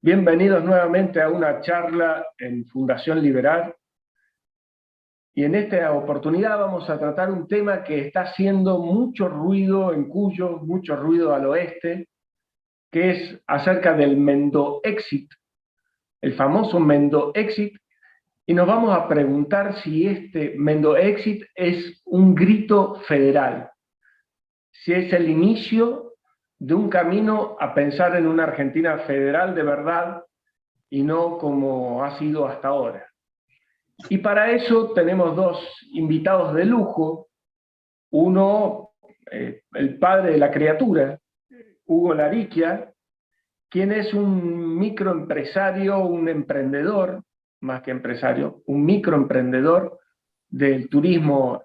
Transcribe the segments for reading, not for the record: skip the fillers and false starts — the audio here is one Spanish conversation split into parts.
Bienvenidos nuevamente a una charla en Fundación Liberar. Y en esta oportunidad vamos a tratar un tema que está haciendo mucho ruido en Cuyo, mucho ruido al oeste, que es acerca del Mendoexit, el famoso Mendoexit, y nos vamos a preguntar si este Mendoexit es un grito federal, si es el inicio de un camino a pensar en una Argentina federal de verdad y no como ha sido hasta ahora. Y para eso tenemos dos invitados de lujo. Uno, el padre de la criatura, Hugo Lariquia, quien es un microempresario, un emprendedor, más que empresario, un microemprendedor del turismo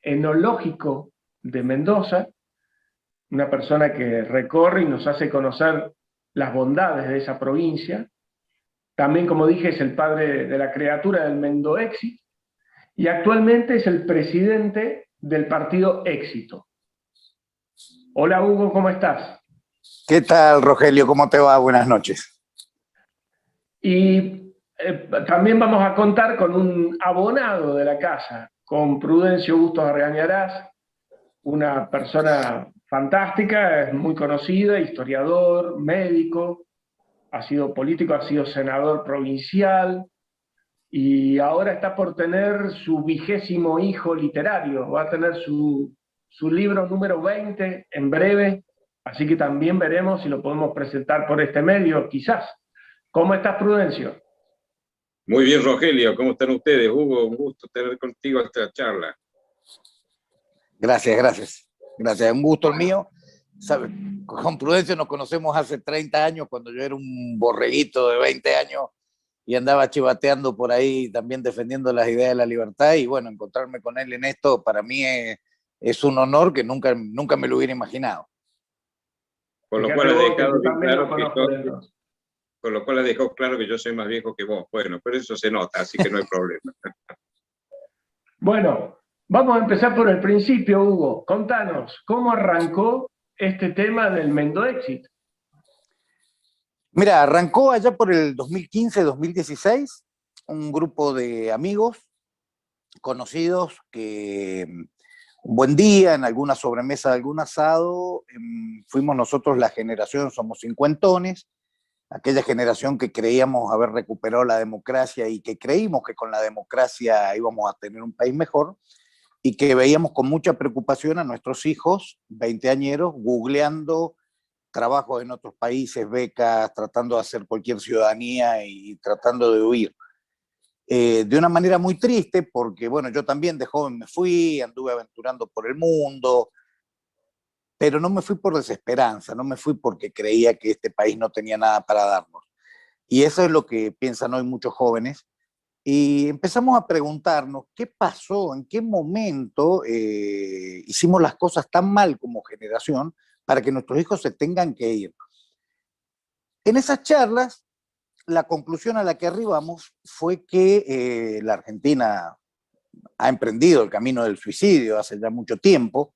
enológico de Mendoza, una persona que recorre y nos hace conocer las bondades de esa provincia. También, como dije, es el padre de la criatura del Mendoexit y actualmente es el presidente del partido Éxito. Hola Hugo, ¿cómo estás? ¿Qué tal, Rogelio? ¿Cómo te va? Buenas noches. Y también vamos a contar con un abonado de la casa, con Prudencio Bustos Argañarás, una persona fantástica, es muy conocida, historiador, médico, ha sido político, ha sido senador provincial, y ahora está por tener su 20º hijo literario, va a tener su libro número 20 en breve, así que también veremos si lo podemos presentar por este medio, quizás. ¿Cómo estás, Prudencio? Muy bien, Rogelio, ¿cómo están ustedes? Hugo, un gusto tener contigo esta charla. Gracias. Un gusto el mío. ¿Sabe? Con Prudencio nos conocemos hace 30 años, cuando yo era un borreguito de 20 años y andaba chivateando por ahí también defendiendo las ideas de la libertad, y bueno, encontrarme con él en esto para mí es un honor que nunca me lo hubiera imaginado. Con lo cual has dejado claro que yo soy más viejo que vos. Bueno, pero eso se nota, así que no hay problema. Bueno, vamos a empezar por el principio, Hugo. Contanos, ¿cómo arrancó este tema del Mendoexit? Mira, arrancó allá por el 2015-2016, un grupo de amigos conocidos que un buen día, en alguna sobremesa de algún asado, fuimos nosotros la generación, somos cincuentones, aquella generación que creíamos haber recuperado la democracia y que creímos que con la democracia íbamos a tener un país mejor, y que veíamos con mucha preocupación a nuestros hijos, 20añeros, googleando trabajos en otros países, becas, tratando de hacer cualquier ciudadanía y tratando de huir. De una manera muy triste, porque bueno, yo también de joven me fui, anduve aventurando por el mundo, pero no me fui por desesperanza, no me fui porque creía que este país no tenía nada para darnos. Y eso es lo que piensan hoy muchos jóvenes. Y empezamos a preguntarnos qué pasó, en qué momento hicimos las cosas tan mal como generación para que nuestros hijos se tengan que ir. En esas charlas, la conclusión a la que arribamos fue que la Argentina ha emprendido el camino del suicidio hace ya mucho tiempo,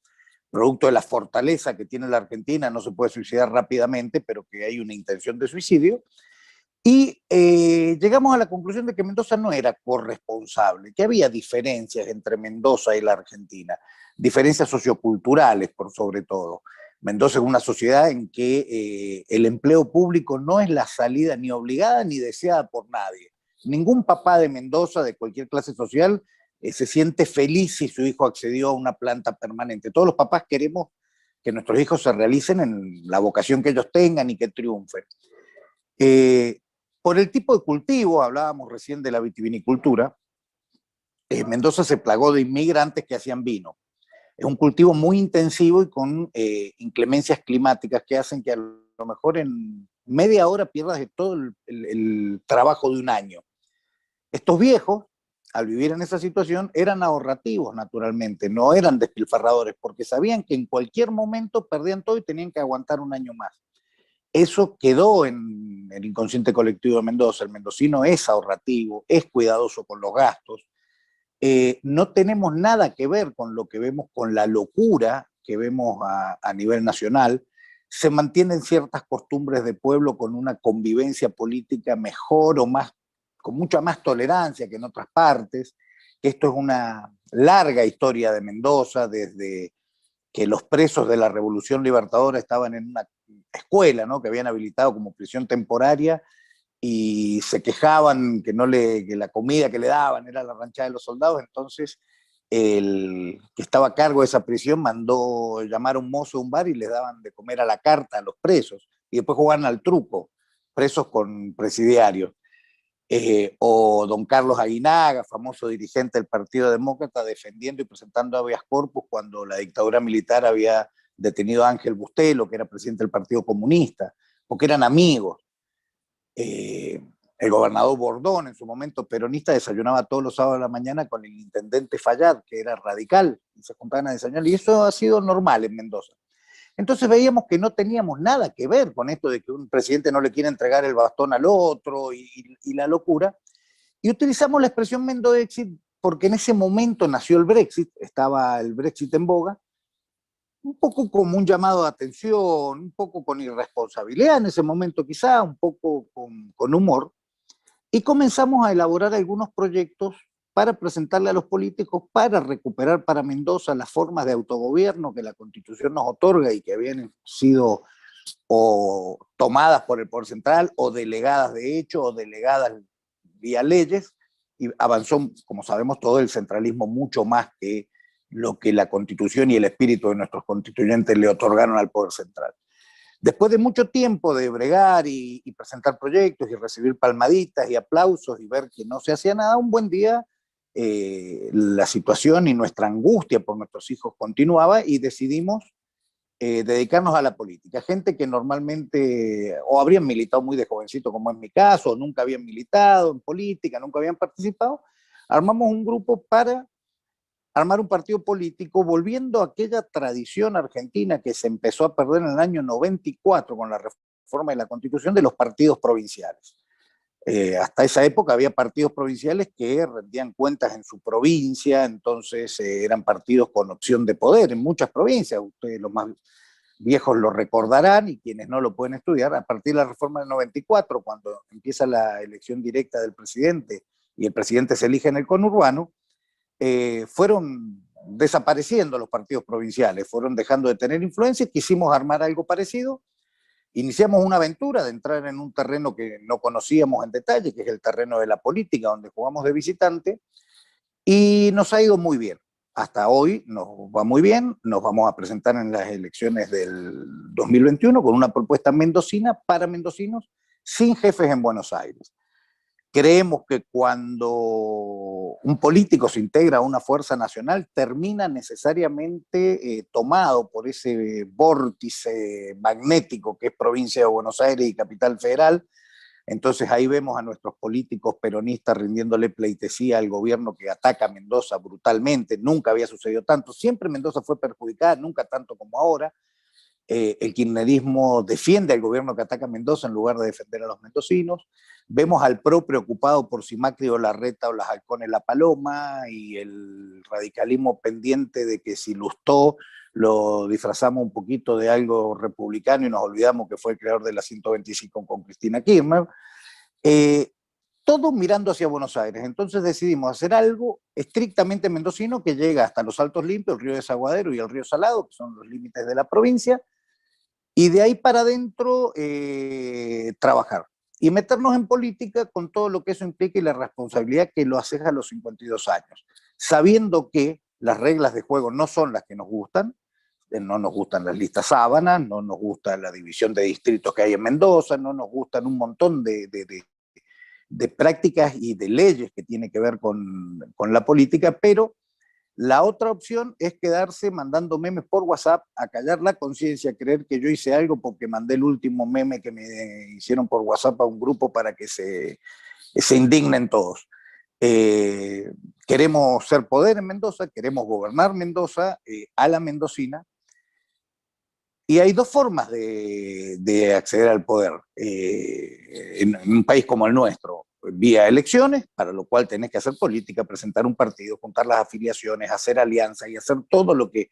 producto de la fortaleza que tiene la Argentina. No se puede suicidar rápidamente, pero que hay una intención de suicidio. Y llegamos a la conclusión de que Mendoza no era corresponsable, que había diferencias entre Mendoza y la Argentina, diferencias socioculturales por sobre todo. Mendoza es una sociedad en que el empleo público no es la salida ni obligada ni deseada por nadie. Ningún papá de Mendoza, de cualquier clase social, se siente feliz si su hijo accedió a una planta permanente. Todos los papás queremos que nuestros hijos se realicen en la vocación que ellos tengan y que triunfen. Por el tipo de cultivo, hablábamos recién de la vitivinicultura, Mendoza se plagó de inmigrantes que hacían vino. Es un cultivo muy intensivo y con inclemencias climáticas que hacen que a lo mejor en media hora pierdas de todo el trabajo de un año. Estos viejos, al vivir en esa situación, eran ahorrativos naturalmente, no eran despilfarradores, porque sabían que en cualquier momento perdían todo y tenían que aguantar un año más. Eso quedó en el inconsciente colectivo de Mendoza. El mendocino es ahorrativo, es cuidadoso con los gastos. no tenemos nada que ver con lo que vemos, con la locura que vemos a nivel nacional. Se mantienen ciertas costumbres de pueblo con una convivencia política mejor o más, con mucha más tolerancia que en otras partes. Esto es una larga historia de Mendoza, desde que los presos de la Revolución Libertadora estaban en una escuela, ¿no?, que habían habilitado como prisión temporaria, y se quejaban que la comida que le daban era la ranchada de los soldados. Entonces el que estaba a cargo de esa prisión mandó llamar a un mozo de un bar y les daban de comer a la carta a los presos, y después jugaban al truco, presos con presidiarios. O don Carlos Aguinaga, famoso dirigente del Partido Demócrata, defendiendo y presentando habeas corpus cuando la dictadura militar había detenido a Ángel Bustelo, que era presidente del Partido Comunista, porque eran amigos. El gobernador Bordón, en su momento peronista, desayunaba todos los sábados de la mañana con el intendente Fayad, que era radical, y se juntaban a desayunar, y eso ha sido normal en Mendoza. Entonces veíamos que no teníamos nada que ver con esto de que un presidente no le quiere entregar el bastón al otro y la locura, y utilizamos la expresión Mendodexit porque en ese momento nació el Brexit, estaba el Brexit en boga, un poco como un llamado de atención, un poco con irresponsabilidad en ese momento quizá, un poco con humor, y comenzamos a elaborar algunos proyectos para presentarle a los políticos, para recuperar para Mendoza las formas de autogobierno que la Constitución nos otorga y que habían sido o tomadas por el Poder Central, o delegadas de hecho, o delegadas vía leyes, y avanzó, como sabemos, todo el centralismo mucho más que lo que la Constitución y el espíritu de nuestros constituyentes le otorgaron al Poder Central. Después de mucho tiempo de bregar y presentar proyectos y recibir palmaditas y aplausos y ver que no se hacía nada, un buen día la situación y nuestra angustia por nuestros hijos continuaba, y decidimos dedicarnos a la política. Gente que normalmente o habrían militado muy de jovencito, como es mi caso, o nunca habían militado en política, nunca habían participado, armamos un grupo para armar un partido político, volviendo a aquella tradición argentina que se empezó a perder en el año 94 con la reforma de la Constitución, de los partidos provinciales. Hasta esa época había partidos provinciales que rendían cuentas en su provincia, entonces eran partidos con opción de poder en muchas provincias. Ustedes, los más viejos, lo recordarán, y quienes no lo pueden estudiar. A partir de la reforma del 94, cuando empieza la elección directa del presidente y el presidente se elige en el conurbano, fueron desapareciendo los partidos provinciales, fueron dejando de tener influencia. Quisimos armar algo parecido. Iniciamos una aventura de entrar en un terreno que no conocíamos en detalle, que es el terreno de la política, donde jugamos de visitante, y nos ha ido muy bien. Hasta hoy nos va muy bien. Nos vamos a presentar en las elecciones del 2021 con una propuesta mendocina para mendocinos, sin jefes en Buenos Aires. Creemos que cuando un político se integra a una fuerza nacional, termina necesariamente tomado por ese vórtice magnético que es provincia de Buenos Aires y Capital Federal. Entonces ahí vemos a nuestros políticos peronistas rindiéndole pleitesía al gobierno que ataca a Mendoza brutalmente. Nunca había sucedido tanto. Siempre Mendoza fue perjudicada, nunca tanto como ahora. El kirchnerismo defiende al gobierno que ataca a Mendoza en lugar de defender a los mendocinos. Vemos al PRO preocupado por si Macri o Larreta o las halcones La Paloma, y el radicalismo pendiente de que si Lustó lo disfrazamos un poquito de algo republicano y nos olvidamos que fue el creador de la 125 con Cristina Kirchner. Todo mirando hacia Buenos Aires. Entonces decidimos hacer algo estrictamente mendocino que llega hasta los Altos Limpios, el río Desaguadero y el río Salado, que son los límites de la provincia, y de ahí para adentro trabajar y meternos en política con todo lo que eso implica y la responsabilidad que lo haces a los 52 años, sabiendo que las reglas de juego no son las que nos gustan. No nos gustan las listas sábanas, no nos gusta la división de distritos que hay en Mendoza, no nos gustan un montón de prácticas y de leyes que tienen que ver con la política, pero la otra opción es quedarse mandando memes por WhatsApp, a callar la conciencia, creer que yo hice algo porque mandé el último meme que me hicieron por WhatsApp a un grupo para que se indignen todos. Queremos ser poder en Mendoza, queremos gobernar Mendoza a la mendocina, y hay dos formas de acceder al poder en un país como el nuestro. vía elecciones, para lo cual tenés que hacer política, presentar un partido, juntar las afiliaciones, hacer alianzas y hacer todo lo que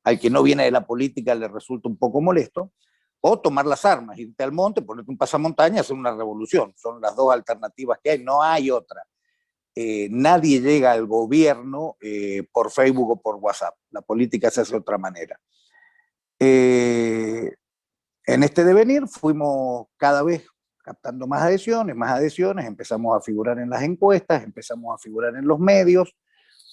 al que no viene de la política le resulta un poco molesto, o tomar las armas, irte al monte, ponerte un pasamontaña y hacer una revolución. Son las dos alternativas que hay, no hay otra. Nadie llega al gobierno por Facebook o por WhatsApp. La política se hace de otra manera. En este devenir fuimos cada vez captando más adhesiones, empezamos a figurar en las encuestas, empezamos a figurar en los medios.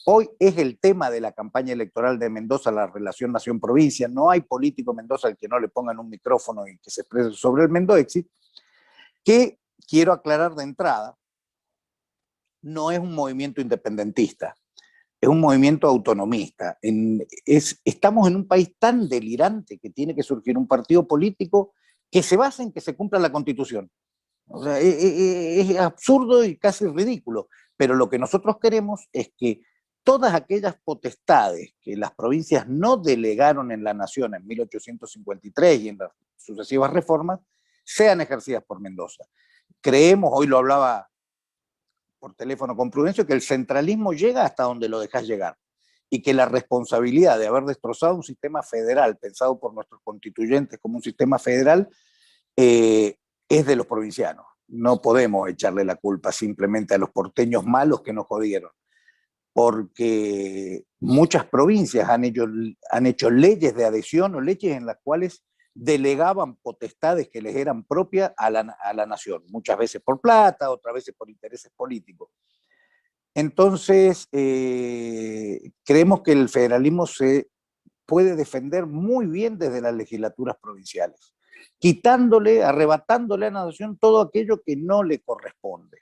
Hoy es el tema de la campaña electoral de Mendoza, la relación nación-provincia. No hay político en Mendoza al que no le pongan un micrófono y que se exprese sobre el Mendoexit, que quiero aclarar de entrada, no es un movimiento independentista, es un movimiento autonomista. Estamos en un país tan delirante que tiene que surgir un partido político que se base en que se cumpla la Constitución. O sea, es absurdo y casi ridículo, pero lo que nosotros queremos es que todas aquellas potestades que las provincias no delegaron en la nación en 1853 y en las sucesivas reformas, sean ejercidas por Mendoza. Creemos, hoy lo hablaba por teléfono con Prudencio, que el centralismo llega hasta donde lo dejas llegar y que la responsabilidad de haber destrozado un sistema federal pensado por nuestros constituyentes como un sistema federal es de los provincianos. No podemos echarle la culpa simplemente a los porteños malos que nos jodieron, porque muchas provincias han hecho leyes de adhesión o leyes en las cuales delegaban potestades que les eran propias a la nación, muchas veces por plata, otras veces por intereses políticos. Entonces, creemos que el federalismo se puede defender muy bien desde las legislaturas provinciales, arrebatándole a la nación todo aquello que no le corresponde.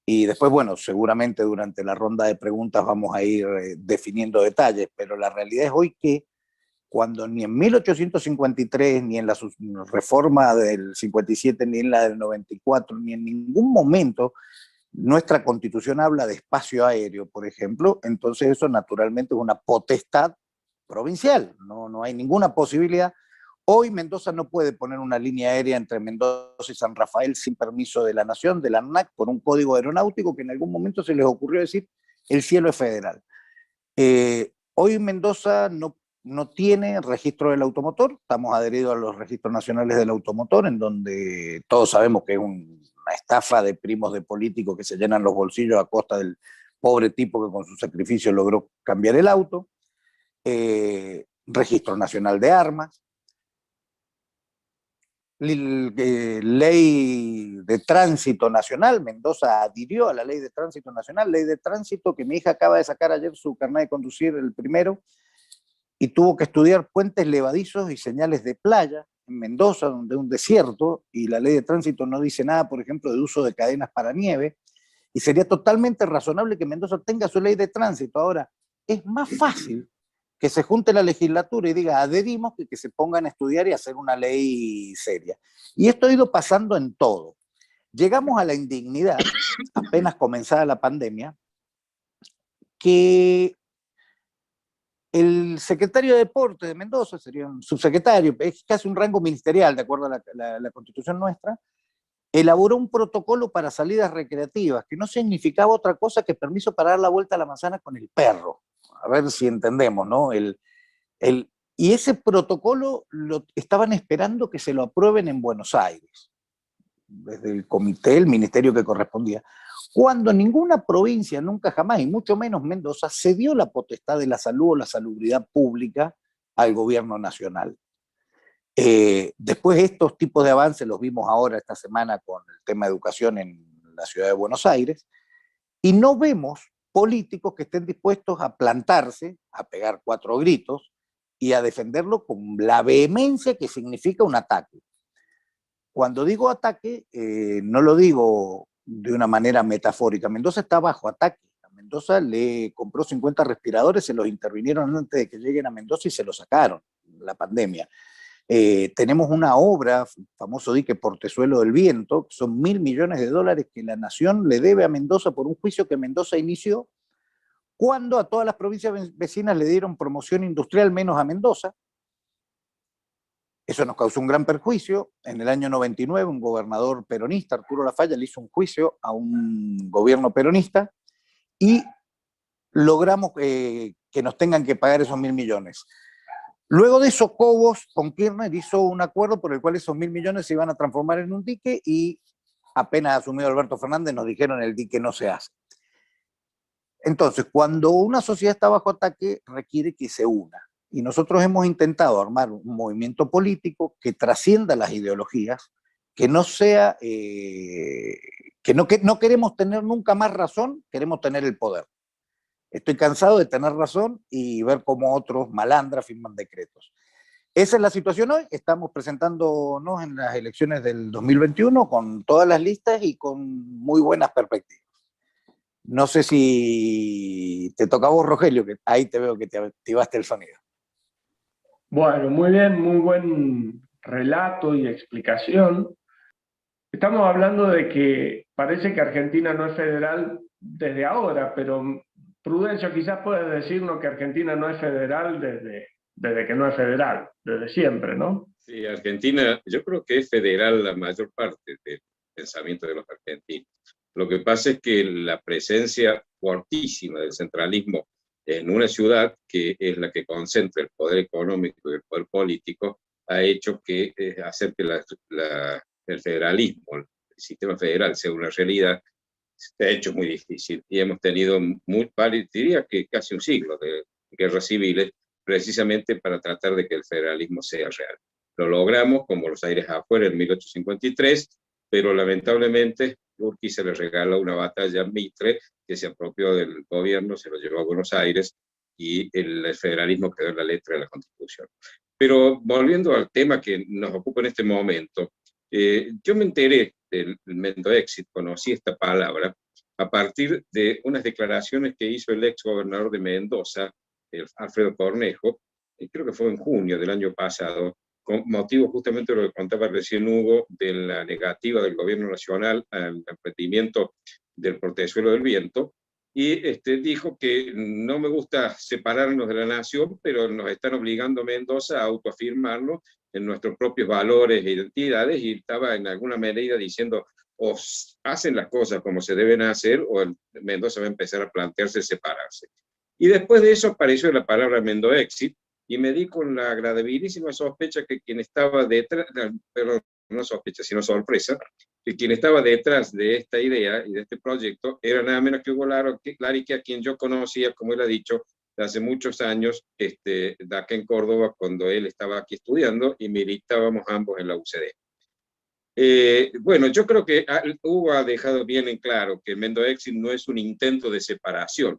Y después, bueno, seguramente durante la ronda de preguntas vamos a ir definiendo detalles, pero la realidad es hoy que cuando ni en 1853, ni en la reforma del 57, ni en la del 94, ni en ningún momento nuestra Constitución habla de espacio aéreo, por ejemplo, entonces eso naturalmente es una potestad provincial, no hay ninguna posibilidad. Hoy Mendoza no puede poner una línea aérea entre Mendoza y San Rafael sin permiso de la Nación, de la ANAC, por un código aeronáutico que en algún momento se les ocurrió decir el cielo es federal. Hoy Mendoza no tiene registro del automotor, estamos adheridos a los registros nacionales del automotor, en donde todos sabemos que es una estafa de primos de políticos que se llenan los bolsillos a costa del pobre tipo que con su sacrificio logró cambiar el auto. Registro Nacional de Armas, ley de tránsito nacional. Mendoza adhirió a la ley de tránsito nacional, ley de tránsito que mi hija acaba de sacar ayer su carnet de conducir, el primero, y tuvo que estudiar puentes levadizos y señales de playa en Mendoza, donde es un desierto, y la ley de tránsito no dice nada, por ejemplo, de uso de cadenas para nieve, y sería totalmente razonable que Mendoza tenga su ley de tránsito. Ahora, es más fácil que se junte la legislatura y diga adherimos que se pongan a estudiar y hacer una ley seria. Y esto ha ido pasando en todo. Llegamos a la indignidad, apenas comenzada la pandemia, que el secretario de Deportes de Mendoza, sería un subsecretario, es casi un rango ministerial, de acuerdo a la Constitución nuestra, elaboró un protocolo para salidas recreativas, que no significaba otra cosa que permiso para dar la vuelta a la manzana con el perro. A ver si entendemos, ¿no? Y ese protocolo lo estaban esperando que se lo aprueben en Buenos Aires, desde el comité, el ministerio que correspondía, cuando ninguna provincia, nunca jamás, y mucho menos Mendoza, cedió la potestad de la salud o la salubridad pública al gobierno nacional. Después estos tipos de avances los vimos ahora esta semana con el tema de educación en la ciudad de Buenos Aires, y no vemos políticos que estén dispuestos a plantarse, a pegar 4 gritos y a defenderlo con la vehemencia que significa un ataque. Cuando digo ataque, no lo digo de una manera metafórica. Mendoza está bajo ataque. A Mendoza le compró 50 respiradores, se los intervinieron antes de que lleguen a Mendoza y se los sacaron, la pandemia. Tenemos una obra, famoso dique Portezuelo del Viento, que son $1.000 millones que la nación le debe a Mendoza por un juicio que Mendoza inició, cuando a todas las provincias vecinas le dieron promoción industrial menos a Mendoza. Eso nos causó un gran perjuicio. En el año 99, un gobernador peronista, Arturo Lafalla, le hizo un juicio a un gobierno peronista y logramos que nos tengan que pagar esos 1.000 millones. Luego de eso, Cobos con Kirchner hizo un acuerdo por el cual esos 1.000 millones se iban a transformar en un dique y apenas asumido Alberto Fernández nos dijeron el dique no se hace. Entonces, cuando una sociedad está bajo ataque, requiere que se una. Y nosotros hemos intentado armar un movimiento político que trascienda las ideologías, que no sea, que no queremos tener nunca más razón, queremos tener el poder. Estoy cansado de tener razón y ver cómo otros malandras firman decretos. Esa es la situación hoy. Estamos presentándonos en las elecciones del 2021 con todas las listas y con muy buenas perspectivas. No sé si te toca a vos, Rogelio, que ahí te veo que te activaste el sonido. Bueno, muy bien, muy buen relato y explicación. Estamos hablando de que parece que Argentina no es federal desde ahora, pero Prudencio, quizás puedes decirnos que Argentina no es federal desde que no es federal, desde siempre, ¿no? Sí, Argentina, yo creo que es federal la mayor parte del pensamiento de los argentinos. Lo que pasa es que la presencia fortísima del centralismo en una ciudad, que es la que concentra el poder económico y el poder político, ha hecho que hacer que el federalismo, el sistema federal sea una realidad, se ha hecho muy difícil. Y hemos tenido diría que casi un siglo de guerras civiles, precisamente para tratar de que el federalismo sea real. Lo logramos con Buenos Aires afuera en 1853, pero lamentablemente Urquiza le regaló una batalla a Mitre, que se apropió del gobierno, se lo llevó a Buenos Aires, y el federalismo quedó en la letra de la Constitución. Pero volviendo al tema que nos ocupa en este momento, yo me enteré del Mendoexit, conocí esta palabra, a partir de unas declaraciones que hizo el ex gobernador de Mendoza, Alfredo Cornejo, creo que fue en junio del año pasado, con motivo justamente de lo que contaba recién Hugo, de la negativa del gobierno nacional al emprendimiento del portezuelo del viento, y dijo que no me gusta separarnos de la nación, pero nos están obligando a Mendoza a autoafirmarnos en nuestros propios valores e identidades, y estaba en alguna medida diciendo, o hacen las cosas como se deben hacer, o Mendoza va a empezar a plantearse separarse. Y después de eso apareció la palabra Mendoexit, y me di con la agradabilísima sospecha que quien estaba detrás, perdón, no sospecha, sino sorpresa, que quien estaba detrás de esta idea y de este proyecto era nada menos que Hugo Lariche, a quien yo conocía, como él ha dicho, de hace muchos años, de acá en Córdoba, cuando él estaba aquí estudiando y militábamos ambos en la UCD. Bueno, yo creo que Hugo ha dejado bien en claro que el Mendoexit no es un intento de separación,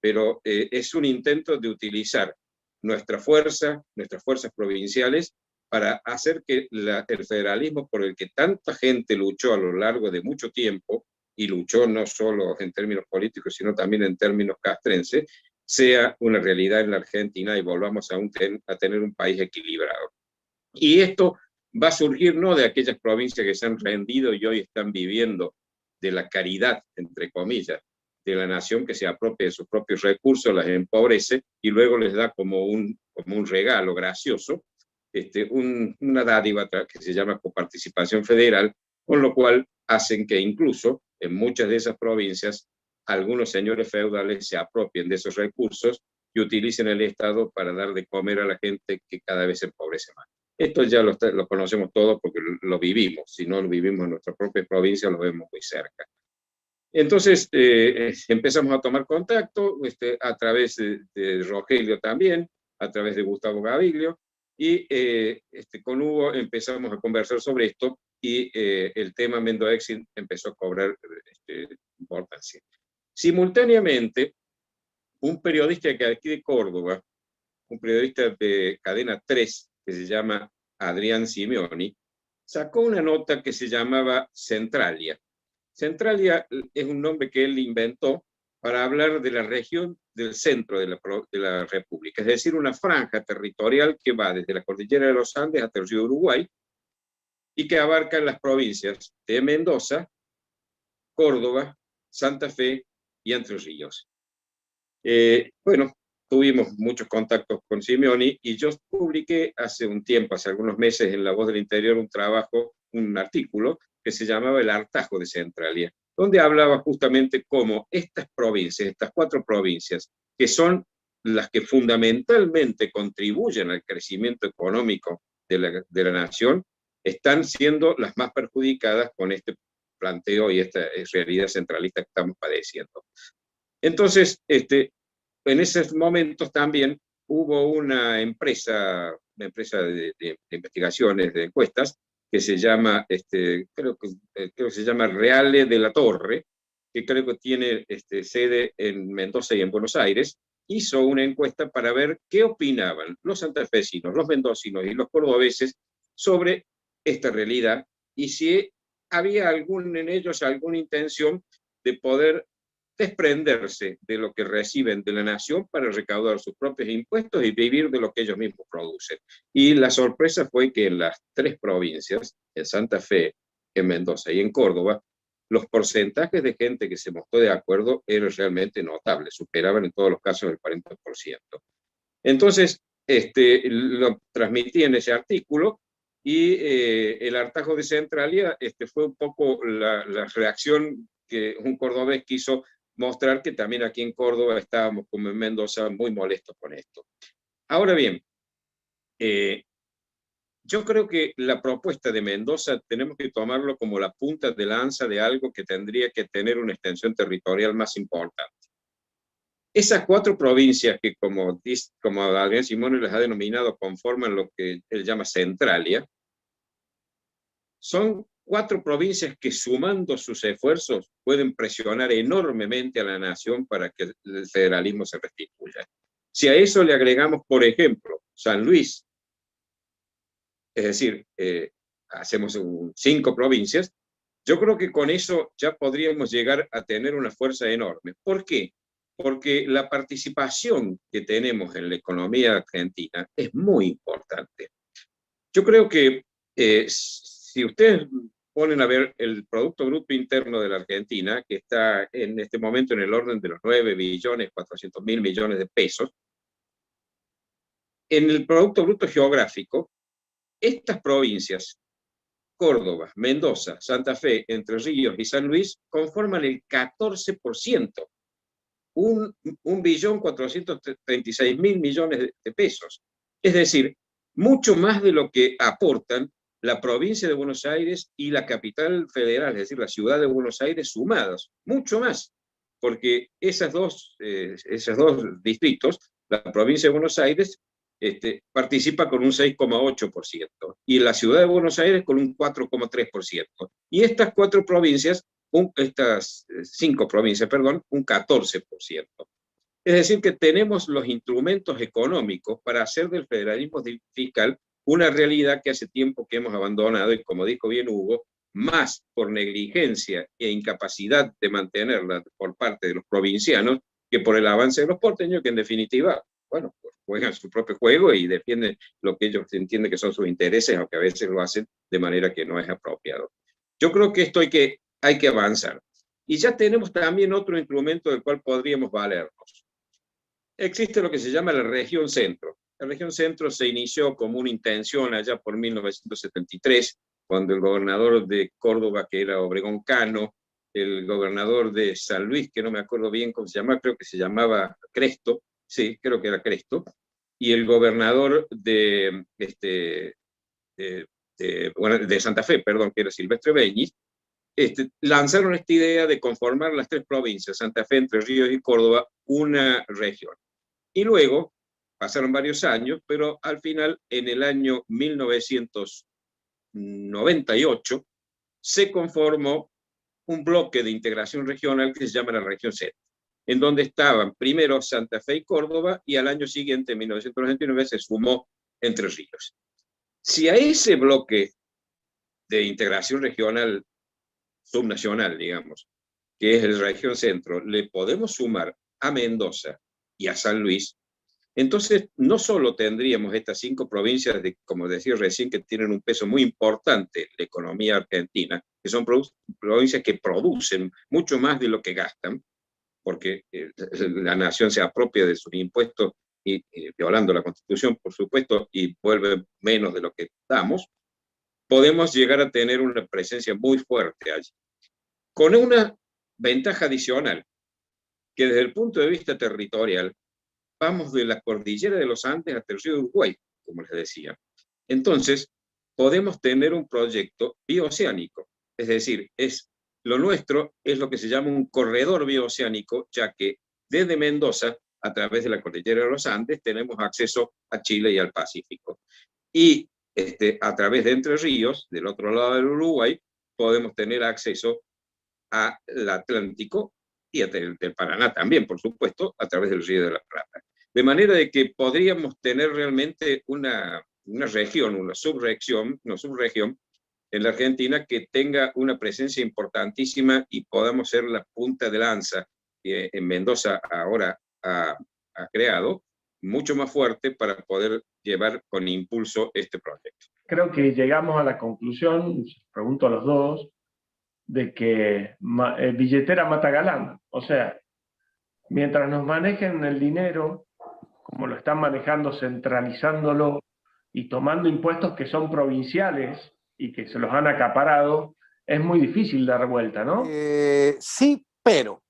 pero es un intento de utilizar nuestras fuerzas provinciales para hacer que el federalismo por el que tanta gente luchó a lo largo de mucho tiempo, y luchó no solo en términos políticos, sino también en términos castrenses, sea una realidad en la Argentina y volvamos a tener un país equilibrado. Y esto va a surgir no de aquellas provincias que se han rendido y hoy están viviendo de la caridad, entre comillas, de la nación, que se apropia de sus propios recursos, las empobrece y luego les da como un regalo gracioso, una dádiva que se llama coparticipación federal, con lo cual hacen que incluso en muchas de esas provincias algunos señores feudales se apropien de esos recursos y utilicen el Estado para dar de comer a la gente que cada vez se empobrece más. Esto ya lo conocemos todos porque lo vivimos. Si no lo vivimos en nuestra propia provincia, lo vemos muy cerca. Entonces empezamos a tomar contacto a través de Rogelio también, a través de Gustavo Gaviglio, y con Hugo empezamos a conversar sobre esto, y el tema Mendoexit empezó a cobrar importancia. Simultáneamente, un periodista que aquí de Córdoba, un periodista de Cadena 3, que se llama Adrián Simeoni, sacó una nota que se llamaba Centralia. Centralia es un nombre que él inventó para hablar de la región del centro de la República, es decir, una franja territorial que va desde la cordillera de los Andes hasta el río Uruguay y que abarca las provincias de Mendoza, Córdoba, Santa Fe y Entre Ríos. Bueno, tuvimos muchos contactos con Simeoni y yo publiqué hace un tiempo, hace algunos meses, en La Voz del Interior un trabajo, un artículo que se llamaba El hartazgo de Centralia, donde hablaba justamente cómo estas provincias, estas 4 provincias, que son las que fundamentalmente contribuyen al crecimiento económico de la nación, están siendo las más perjudicadas con este planteo y esta realidad centralista que estamos padeciendo. Entonces, en esos momentos también hubo una empresa de investigaciones, de encuestas, que se llama, creo que se llama Reale de la Torre, que creo que tiene sede en Mendoza y en Buenos Aires, hizo una encuesta para ver qué opinaban los santafesinos, los mendocinos y los cordobeses sobre esta realidad y si había en ellos alguna intención de poder desprenderse de lo que reciben de la nación para recaudar sus propios impuestos y vivir de lo que ellos mismos producen. Y la sorpresa fue que en las 3 provincias, en Santa Fe, en Mendoza y en Córdoba, los porcentajes de gente que se mostró de acuerdo eran realmente notables, superaban en todos los casos el 40%. Entonces, lo transmití en ese artículo y el hartazgo de Centralia fue un poco la reacción que un cordobés quiso mostrar, que también aquí en Córdoba estábamos, como en Mendoza, muy molestos con esto. Ahora bien, yo creo que la propuesta de Mendoza tenemos que tomarlo como la punta de lanza de algo que tendría que tener una extensión territorial más importante. Esas 4 provincias que, como Adrián Simone les ha denominado, conforman lo que él llama Centralia, son 4 provincias que, sumando sus esfuerzos, pueden presionar enormemente a la nación para que el federalismo se restituya. Si a eso le agregamos, por ejemplo, San Luis, es decir, hacemos 5 provincias, yo creo que con eso ya podríamos llegar a tener una fuerza enorme. ¿Por qué? Porque la participación que tenemos en la economía argentina es muy importante. Yo creo que si ustedes ponen a ver el Producto Bruto Interno de la Argentina, que está en este momento en el orden de los 9.400.000 millones de pesos, en el Producto Bruto Geográfico, estas provincias, Córdoba, Mendoza, Santa Fe, Entre Ríos y San Luis, conforman el 14%, 1.436.000 millones de pesos. Es decir, mucho más de lo que aportan la provincia de Buenos Aires y la capital federal, es decir, la ciudad de Buenos Aires sumados, mucho más, porque esos dos distritos, la provincia de Buenos Aires participa con un 6,8% y la ciudad de Buenos Aires con un 4,3%. Y estas 4 provincias, estas 5 provincias, perdón, un 14%. Es decir, que tenemos los instrumentos económicos para hacer del federalismo fiscal una realidad que hace tiempo que hemos abandonado y, como dijo bien Hugo, más por negligencia e incapacidad de mantenerla por parte de los provincianos que por el avance de los porteños, que en definitiva, bueno, pues juegan su propio juego y defienden lo que ellos entienden que son sus intereses, aunque a veces lo hacen de manera que no es apropiado. Yo creo que esto hay que avanzar. Y ya tenemos también otro instrumento del cual podríamos valernos. Existe lo que se llama la región centro. La región centro se inició como una intención allá por 1973, cuando el gobernador de Córdoba, que era Obregón Cano, el gobernador de San Luis, que no me acuerdo bien cómo se llamaba, creo que se llamaba Cresto, sí, creo que era Cresto, y el gobernador de Santa Fe, perdón, que era Silvestre Beñis, lanzaron esta idea de conformar las 3 provincias, Santa Fe, Entre Ríos y Córdoba, una región. Y luego, pasaron varios años, pero al final, en el año 1998, se conformó un bloque de integración regional que se llama la región centro, en donde estaban primero Santa Fe y Córdoba, y al año siguiente, en 1999, se sumó Entre Ríos. Si a ese bloque de integración regional subnacional, digamos, que es la región centro, le podemos sumar a Mendoza y a San Luis, entonces no solo tendríamos estas 5 provincias, como decía recién, que tienen un peso muy importante en la economía argentina, que son provincias que producen mucho más de lo que gastan, porque la nación se apropia de sus impuestos y violando la Constitución, por supuesto, y vuelve menos de lo que damos, podemos llegar a tener una presencia muy fuerte allí. Con una ventaja adicional, que desde el punto de vista territorial, vamos de la cordillera de los Andes hasta el río de Uruguay, como les decía. Entonces, podemos tener un proyecto bioceánico, es decir, lo nuestro es lo que se llama un corredor bioceánico, ya que desde Mendoza, a través de la cordillera de los Andes, tenemos acceso a Chile y al Pacífico. Y a través de Entre Ríos, del otro lado del Uruguay, podemos tener acceso al Atlántico y del Paraná también, por supuesto, a través del Río de la Plata. De manera de que podríamos tener realmente una región, una subregión en la Argentina que tenga una presencia importantísima y podamos ser la punta de lanza que en Mendoza ahora ha creado, mucho más fuerte para poder llevar con impulso este proyecto. Creo que llegamos a la conclusión, pregunto a los dos, de que billetera mata galán. O sea, mientras nos manejen el dinero, como lo están manejando, centralizándolo y tomando impuestos que son provinciales y que se los han acaparado, es muy difícil dar vuelta, ¿no? Sí, pero.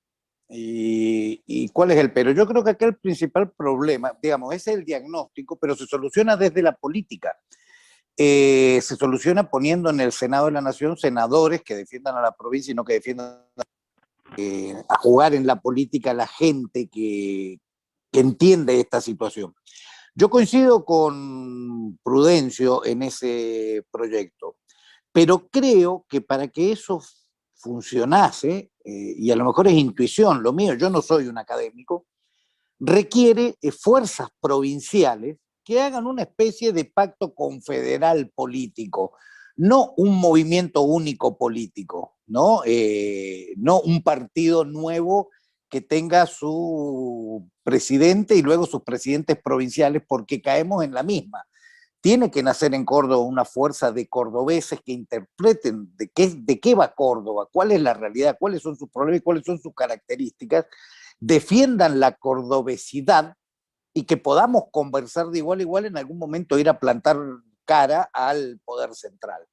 ¿Y cuál es el pero? Yo creo que acá el principal problema, digamos, es el diagnóstico, pero se soluciona desde la política. Se soluciona poniendo en el Senado de la Nación senadores que defiendan a la provincia y no que defiendan a jugar en la política a la gente que entiende esta situación. Yo coincido con Prudencio en ese proyecto, pero creo que para que eso funcionase, y a lo mejor es intuición, lo mío, yo no soy un académico, requiere fuerzas provinciales que hagan una especie de pacto confederal político, no un movimiento único político, ¿no? No un partido nuevo que tenga su presidente y luego sus presidentes provinciales, porque caemos en la misma. Tiene que nacer en Córdoba una fuerza de cordobeses que interpreten de qué va Córdoba, cuál es la realidad, cuáles son sus problemas y cuáles son sus características, defiendan la cordobesidad y que podamos conversar de igual a igual, en algún momento ir a plantar cara al poder central.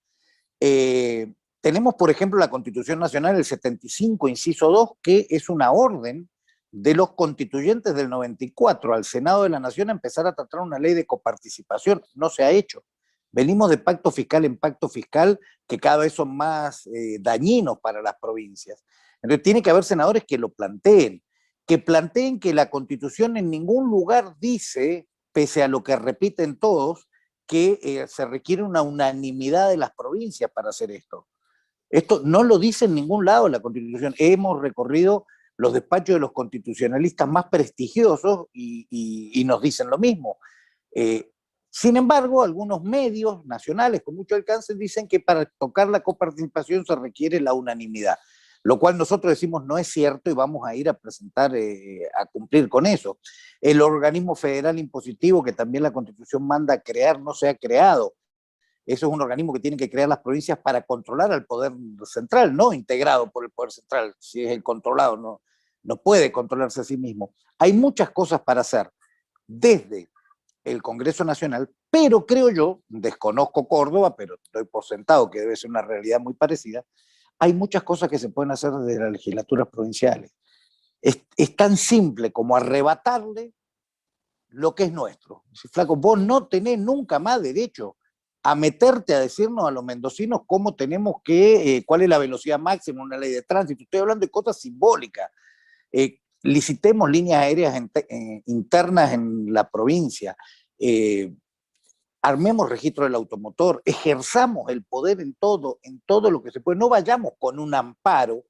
Tenemos, por ejemplo, la Constitución Nacional del 75, inciso 2, que es una orden de los constituyentes del 94 al Senado de la Nación a empezar a tratar una ley de coparticipación. No se ha hecho. Venimos de pacto fiscal en pacto fiscal que cada vez son más dañinos para las provincias. Entonces tiene que haber senadores que lo planteen que la Constitución en ningún lugar dice, pese a lo que repiten todos, que se requiere una unanimidad de las provincias para hacer esto. Esto no lo dice en ningún lado la Constitución. Hemos recorrido los despachos de los constitucionalistas más prestigiosos y nos dicen lo mismo. Sin embargo, algunos medios nacionales con mucho alcance dicen que para tocar la coparticipación se requiere la unanimidad, lo cual nosotros decimos no es cierto y vamos a ir a presentar, a cumplir con eso. El organismo federal impositivo que también la Constitución manda a crear no se ha creado. Eso es un organismo que tienen que crear las provincias para controlar al poder central, no integrado por el poder central. Si es el controlado, no puede controlarse a sí mismo. Hay muchas cosas para hacer desde el Congreso Nacional, pero creo yo, desconozco Córdoba, pero doy por sentado que debe ser una realidad muy parecida, hay muchas cosas que se pueden hacer desde las legislaturas provinciales. Es tan simple como arrebatarle lo que es nuestro. Si, flaco, vos no tenés nunca más derecho a meterte a decirnos a los mendocinos cómo tenemos que, cuál es la velocidad máxima en una ley de tránsito. Estoy hablando de cosas simbólicas. Licitemos líneas aéreas internas en la provincia. Armemos registro del automotor, ejerzamos el poder en todo lo que se puede. No vayamos con un amparo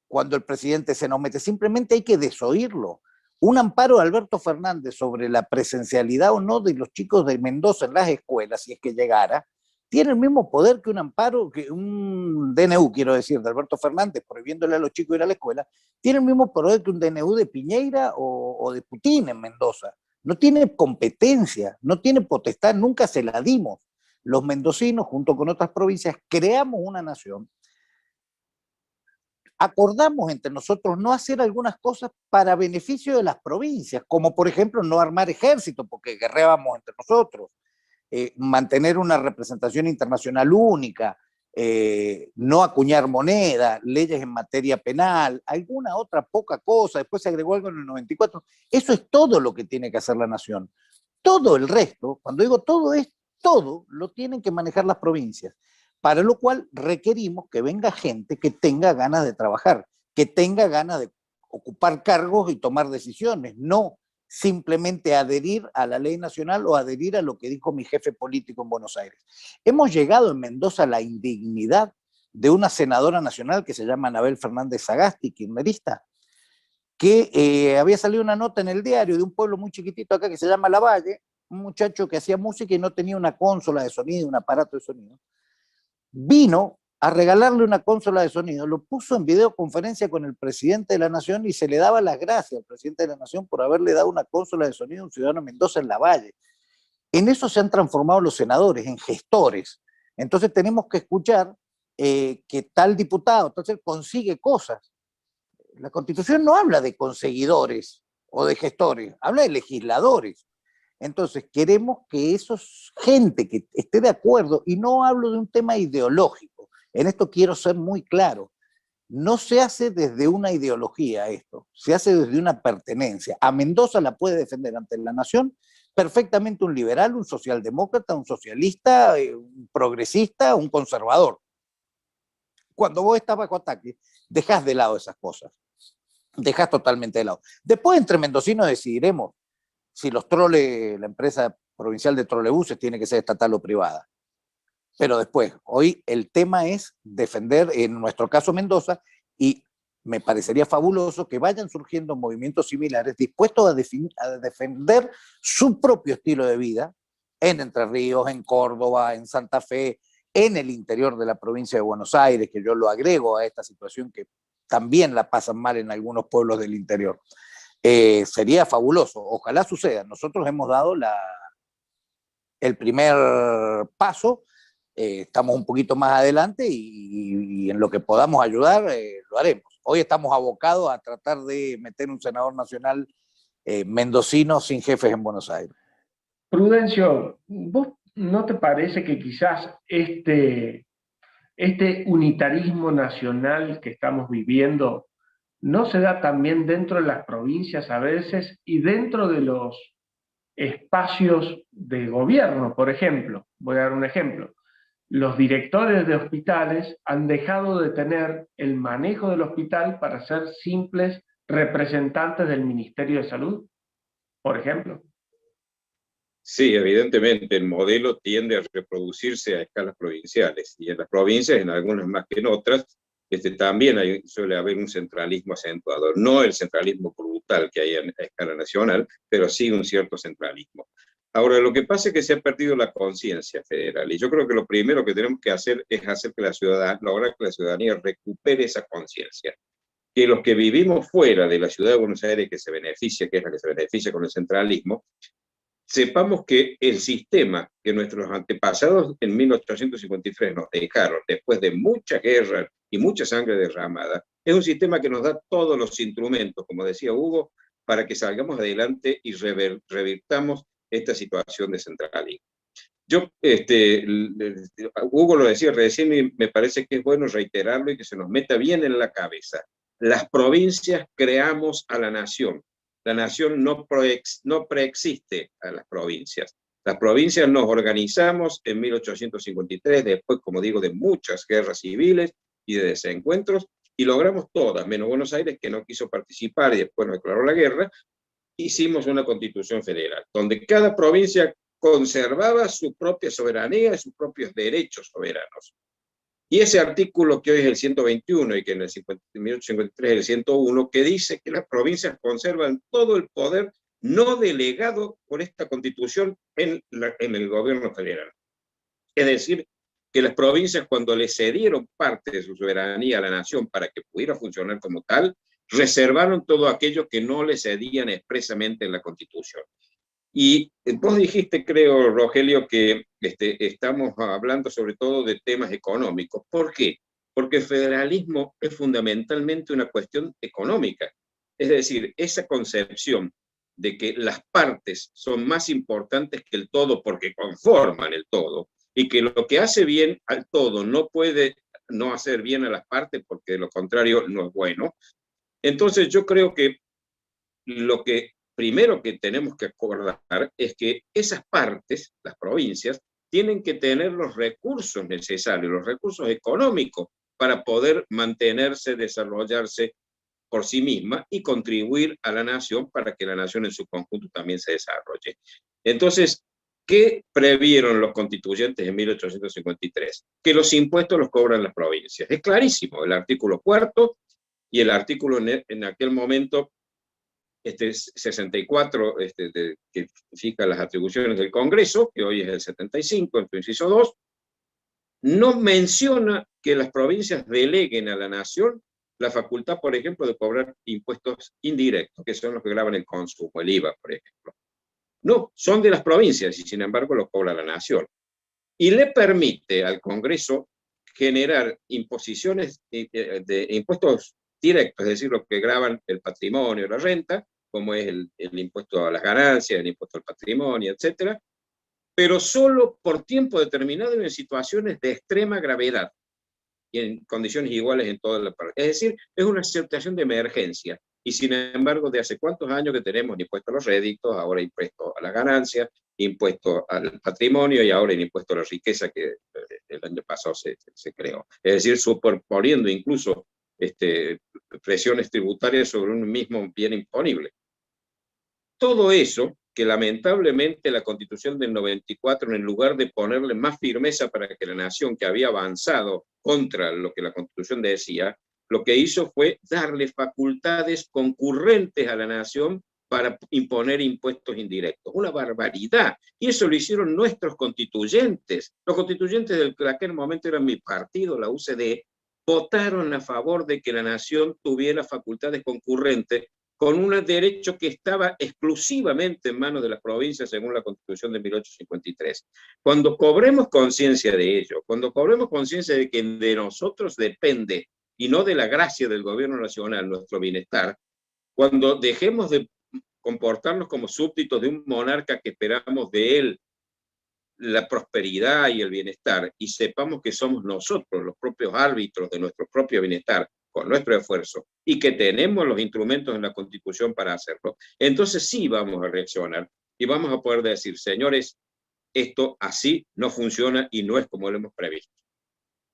cuando el presidente se nos mete, simplemente hay que desoírlo. Un amparo de Alberto Fernández sobre la presencialidad o no de los chicos de Mendoza en las escuelas, si es que llegara, tiene el mismo poder que un amparo, que un DNU, quiero decir, de Alberto Fernández, prohibiéndole a los chicos ir a la escuela, tiene el mismo poder que un DNU de Piñeira o de Putin en Mendoza. No tiene competencia, no tiene potestad, nunca se la dimos. Los mendocinos, junto con otras provincias, creamos una nación, acordamos entre nosotros no hacer algunas cosas para beneficio de las provincias, como por ejemplo no armar ejército, porque guerreábamos entre nosotros, mantener una representación internacional única, no acuñar moneda, leyes en materia penal, alguna otra poca cosa, después se agregó algo en el 94. Eso es todo lo que tiene que hacer la nación. Todo el resto, cuando digo todo, es todo, lo tienen que manejar las provincias, para lo cual requerimos que venga gente que tenga ganas de trabajar, que tenga ganas de ocupar cargos y tomar decisiones, no simplemente adherir a la ley nacional o adherir a lo que dijo mi jefe político en Buenos Aires. Hemos llegado en Mendoza a la indignidad de una senadora nacional que se llama Anabel Fernández Sagasti, kirchnerista, que había salido una nota en el diario de un pueblo muy chiquitito acá que se llama Lavalle, un muchacho que hacía música y no tenía una consola de sonido, un aparato de sonido. Vino a regalarle una consola de sonido, lo puso en videoconferencia con el presidente de la Nación y se le daba las gracias al presidente de la Nación por haberle dado una consola de sonido a un ciudadano de Mendoza en Lavalle. En eso se han transformado los senadores, en gestores. Entonces tenemos que escuchar que tal diputado entonces consigue cosas. La Constitución no habla de conseguidores o de gestores, habla de legisladores. Entonces queremos que esos gente que esté de acuerdo, y no hablo de un tema ideológico, en esto quiero ser muy claro, no se hace desde una ideología esto, se hace desde una pertenencia. A Mendoza la puede defender ante la nación perfectamente un liberal, un socialdemócrata, un socialista, un progresista, un conservador. Cuando vos estás bajo ataque, dejás de lado esas cosas, dejás totalmente de lado. Después entre mendocinos decidiremos si los troles, la empresa provincial de trolebuses tiene que ser estatal o privada. Pero después, hoy el tema es defender, en nuestro caso Mendoza, y me parecería fabuloso que vayan surgiendo movimientos similares dispuestos a defender su propio estilo de vida en Entre Ríos, en Córdoba, en Santa Fe, en el interior de la provincia de Buenos Aires, que yo lo agrego a esta situación que también la pasan mal en algunos pueblos del interior. Sería fabuloso, ojalá suceda. Nosotros hemos dado el primer paso, estamos un poquito más adelante y en lo que podamos ayudar lo haremos. Hoy estamos abocados a tratar de meter un senador nacional mendocino sin jefes en Buenos Aires. Prudencio, ¿vos no te parece que quizás este unitarismo nacional que estamos viviendo no se da también dentro de las provincias a veces y dentro de los espacios de gobierno? Por ejemplo, voy a dar un ejemplo. Los directores de hospitales han dejado de tener el manejo del hospital para ser simples representantes del Ministerio de Salud, por ejemplo. Sí, evidentemente el modelo tiende a reproducirse a escalas provinciales, y en las provincias, en algunas más que en otras, también suele haber un centralismo acentuado, no el centralismo brutal que hay a escala nacional, pero sí un cierto centralismo. Ahora, lo que pasa es que se ha perdido la conciencia federal, y yo creo que lo primero que tenemos que hacer es hacer que lograr que la ciudadanía recupere esa conciencia. Que los que vivimos fuera de la ciudad de Buenos Aires, que es la que se beneficia con el centralismo, sepamos que el sistema que nuestros antepasados en 1853 nos dejaron, después de mucha guerra y mucha sangre derramada, es un sistema que nos da todos los instrumentos, como decía Hugo, para que salgamos adelante y revirtamos esta situación de centralismo. Yo, Hugo lo decía recién y me parece que es bueno reiterarlo y que se nos meta bien en la cabeza. Las provincias creamos a la nación. La nación no preexiste a las provincias. Las provincias nos organizamos en 1853, después, como digo, de muchas guerras civiles y de desencuentros, y logramos todas, menos Buenos Aires, que no quiso participar y después nos declaró la guerra. Hicimos una constitución federal, donde cada provincia conservaba su propia soberanía y sus propios derechos soberanos. Y ese artículo que hoy es el 121 y que en el 1853 es el 101, que dice que las provincias conservan todo el poder no delegado por esta constitución en el gobierno federal. Es decir, que las provincias, cuando le cedieron parte de su soberanía a la nación para que pudiera funcionar como tal, reservaron todo aquello que no le cedían expresamente en la constitución. Y vos dijiste, creo, Rogelio, que estamos hablando sobre todo de temas económicos. ¿Por qué? porque el federalismo es fundamentalmente una cuestión económica. Es decir, esa concepción de que las partes son más importantes que el todo porque conforman el todo, y que lo que hace bien al todo no puede no hacer bien a las partes porque de lo contrario no es bueno. Entonces yo creo que lo que primero que tenemos que acordar es que esas partes, las provincias, tienen que tener los recursos necesarios, los recursos económicos para poder mantenerse, desarrollarse por sí misma y contribuir a la nación para que la nación en su conjunto también se desarrolle. Entonces, ¿qué previeron los constituyentes en 1853? Que los impuestos los cobran las provincias. Es clarísimo, el artículo 4 y el artículo en aquel momento 64, que fija las atribuciones del Congreso, que hoy es el 75, en su inciso 2, no menciona que las provincias deleguen a la nación la facultad, por ejemplo, de cobrar impuestos indirectos, que son los que gravan el consumo, el IVA, por ejemplo. No, son de las provincias y sin embargo los cobra la nación. Y le permite al Congreso generar imposiciones de impuestos directos, es decir, los que gravan el patrimonio, la renta, como es el impuesto a las ganancias, el impuesto al patrimonio, etcétera, pero solo por tiempo determinado y en situaciones de extrema gravedad y en condiciones iguales en toda la parte. Es decir, es una situación de emergencia. Y sin embargo, de hace cuántos años que tenemos impuesto a los réditos, ahora impuesto a las ganancias, impuesto al patrimonio y ahora el impuesto a la riqueza que el año pasado se creó. Es decir, superponiendo incluso presiones tributarias sobre un mismo bien imponible. Todo eso que lamentablemente la Constitución del 94, en lugar de ponerle más firmeza para que la nación que había avanzado contra lo que la Constitución decía, lo que hizo fue darle facultades concurrentes a la nación para imponer impuestos indirectos. Una barbaridad. Y eso lo hicieron nuestros constituyentes. Los constituyentes de aquel momento eran mi partido, la UCD, votaron a favor de que la nación tuviera facultades concurrentes con un derecho que estaba exclusivamente en manos de las provincias según la Constitución de 1853. Cuando cobremos conciencia de ello, cuando cobremos conciencia de que de nosotros depende, y no de la gracia del gobierno nacional, nuestro bienestar, cuando dejemos de comportarnos como súbditos de un monarca que esperamos de él la prosperidad y el bienestar, y sepamos que somos nosotros los propios árbitros de nuestro propio bienestar, con nuestro esfuerzo, y que tenemos los instrumentos en la Constitución para hacerlo, entonces sí vamos a reaccionar y vamos a poder decir, señores, esto así no funciona y no es como lo hemos previsto.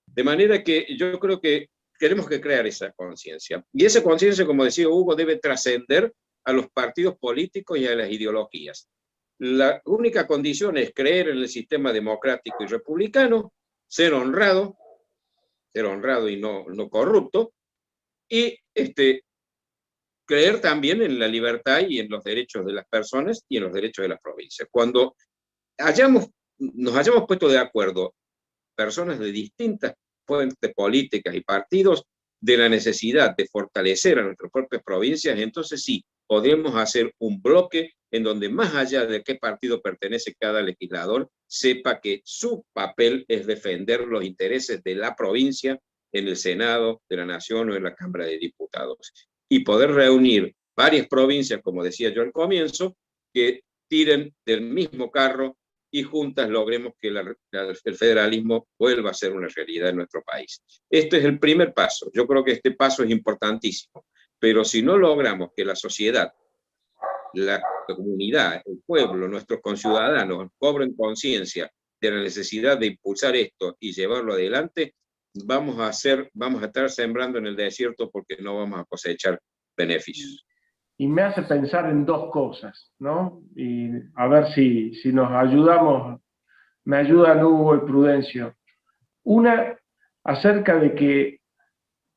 De manera que yo creo que tenemos que crear esa conciencia. Y esa conciencia, como decía Hugo, debe trascender a los partidos políticos y a las ideologías. La única condición es creer en el sistema democrático y republicano, ser honrado y no corrupto, y creer también en la libertad y en los derechos de las personas y en los derechos de las provincias. Cuando nos hayamos puesto de acuerdo personas de distintas fuentes políticas y partidos de la necesidad de fortalecer a nuestras propias provincias, entonces sí, podremos hacer un bloque en donde más allá de qué partido pertenece cada legislador, sepa que su papel es defender los intereses de la provincia en el Senado de la Nación o en la Cámara de Diputados. Y poder reunir varias provincias, como decía yo al comienzo, que tiren del mismo carro y juntas logremos que el federalismo vuelva a ser una realidad en nuestro país. Este es el primer paso. Yo creo que este paso es importantísimo. Pero si no logramos que la sociedad, la comunidad, el pueblo, nuestros conciudadanos cobren conciencia de la necesidad de impulsar esto y llevarlo adelante, vamos a estar sembrando en el desierto porque no vamos a cosechar beneficios. Y me hace pensar en dos cosas, ¿no? Y a ver si nos ayudamos, me ayudan Hugo y Prudencio. Una, acerca de que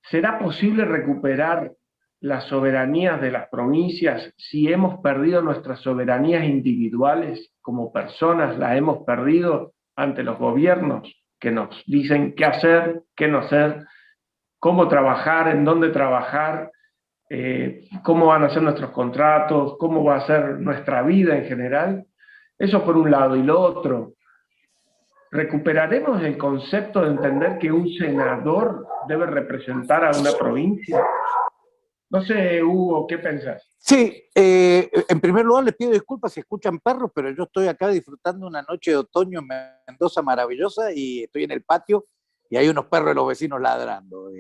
¿será posible recuperar las soberanías de las provincias si hemos perdido nuestras soberanías individuales como personas? ¿Las hemos perdido ante los gobiernos que nos dicen qué hacer, qué no hacer, cómo trabajar, en dónde trabajar, cómo van a ser nuestros contratos, cómo va a ser nuestra vida en general? Eso por un lado. Y lo otro, ¿Recuperaremos el concepto de entender que un senador debe representar a una provincia? No sé, Hugo, ¿qué pensás? Sí, en primer lugar les pido disculpas si escuchan perros, pero yo estoy acá disfrutando una noche de otoño en Mendoza maravillosa y estoy en el patio y hay unos perros de los vecinos ladrando.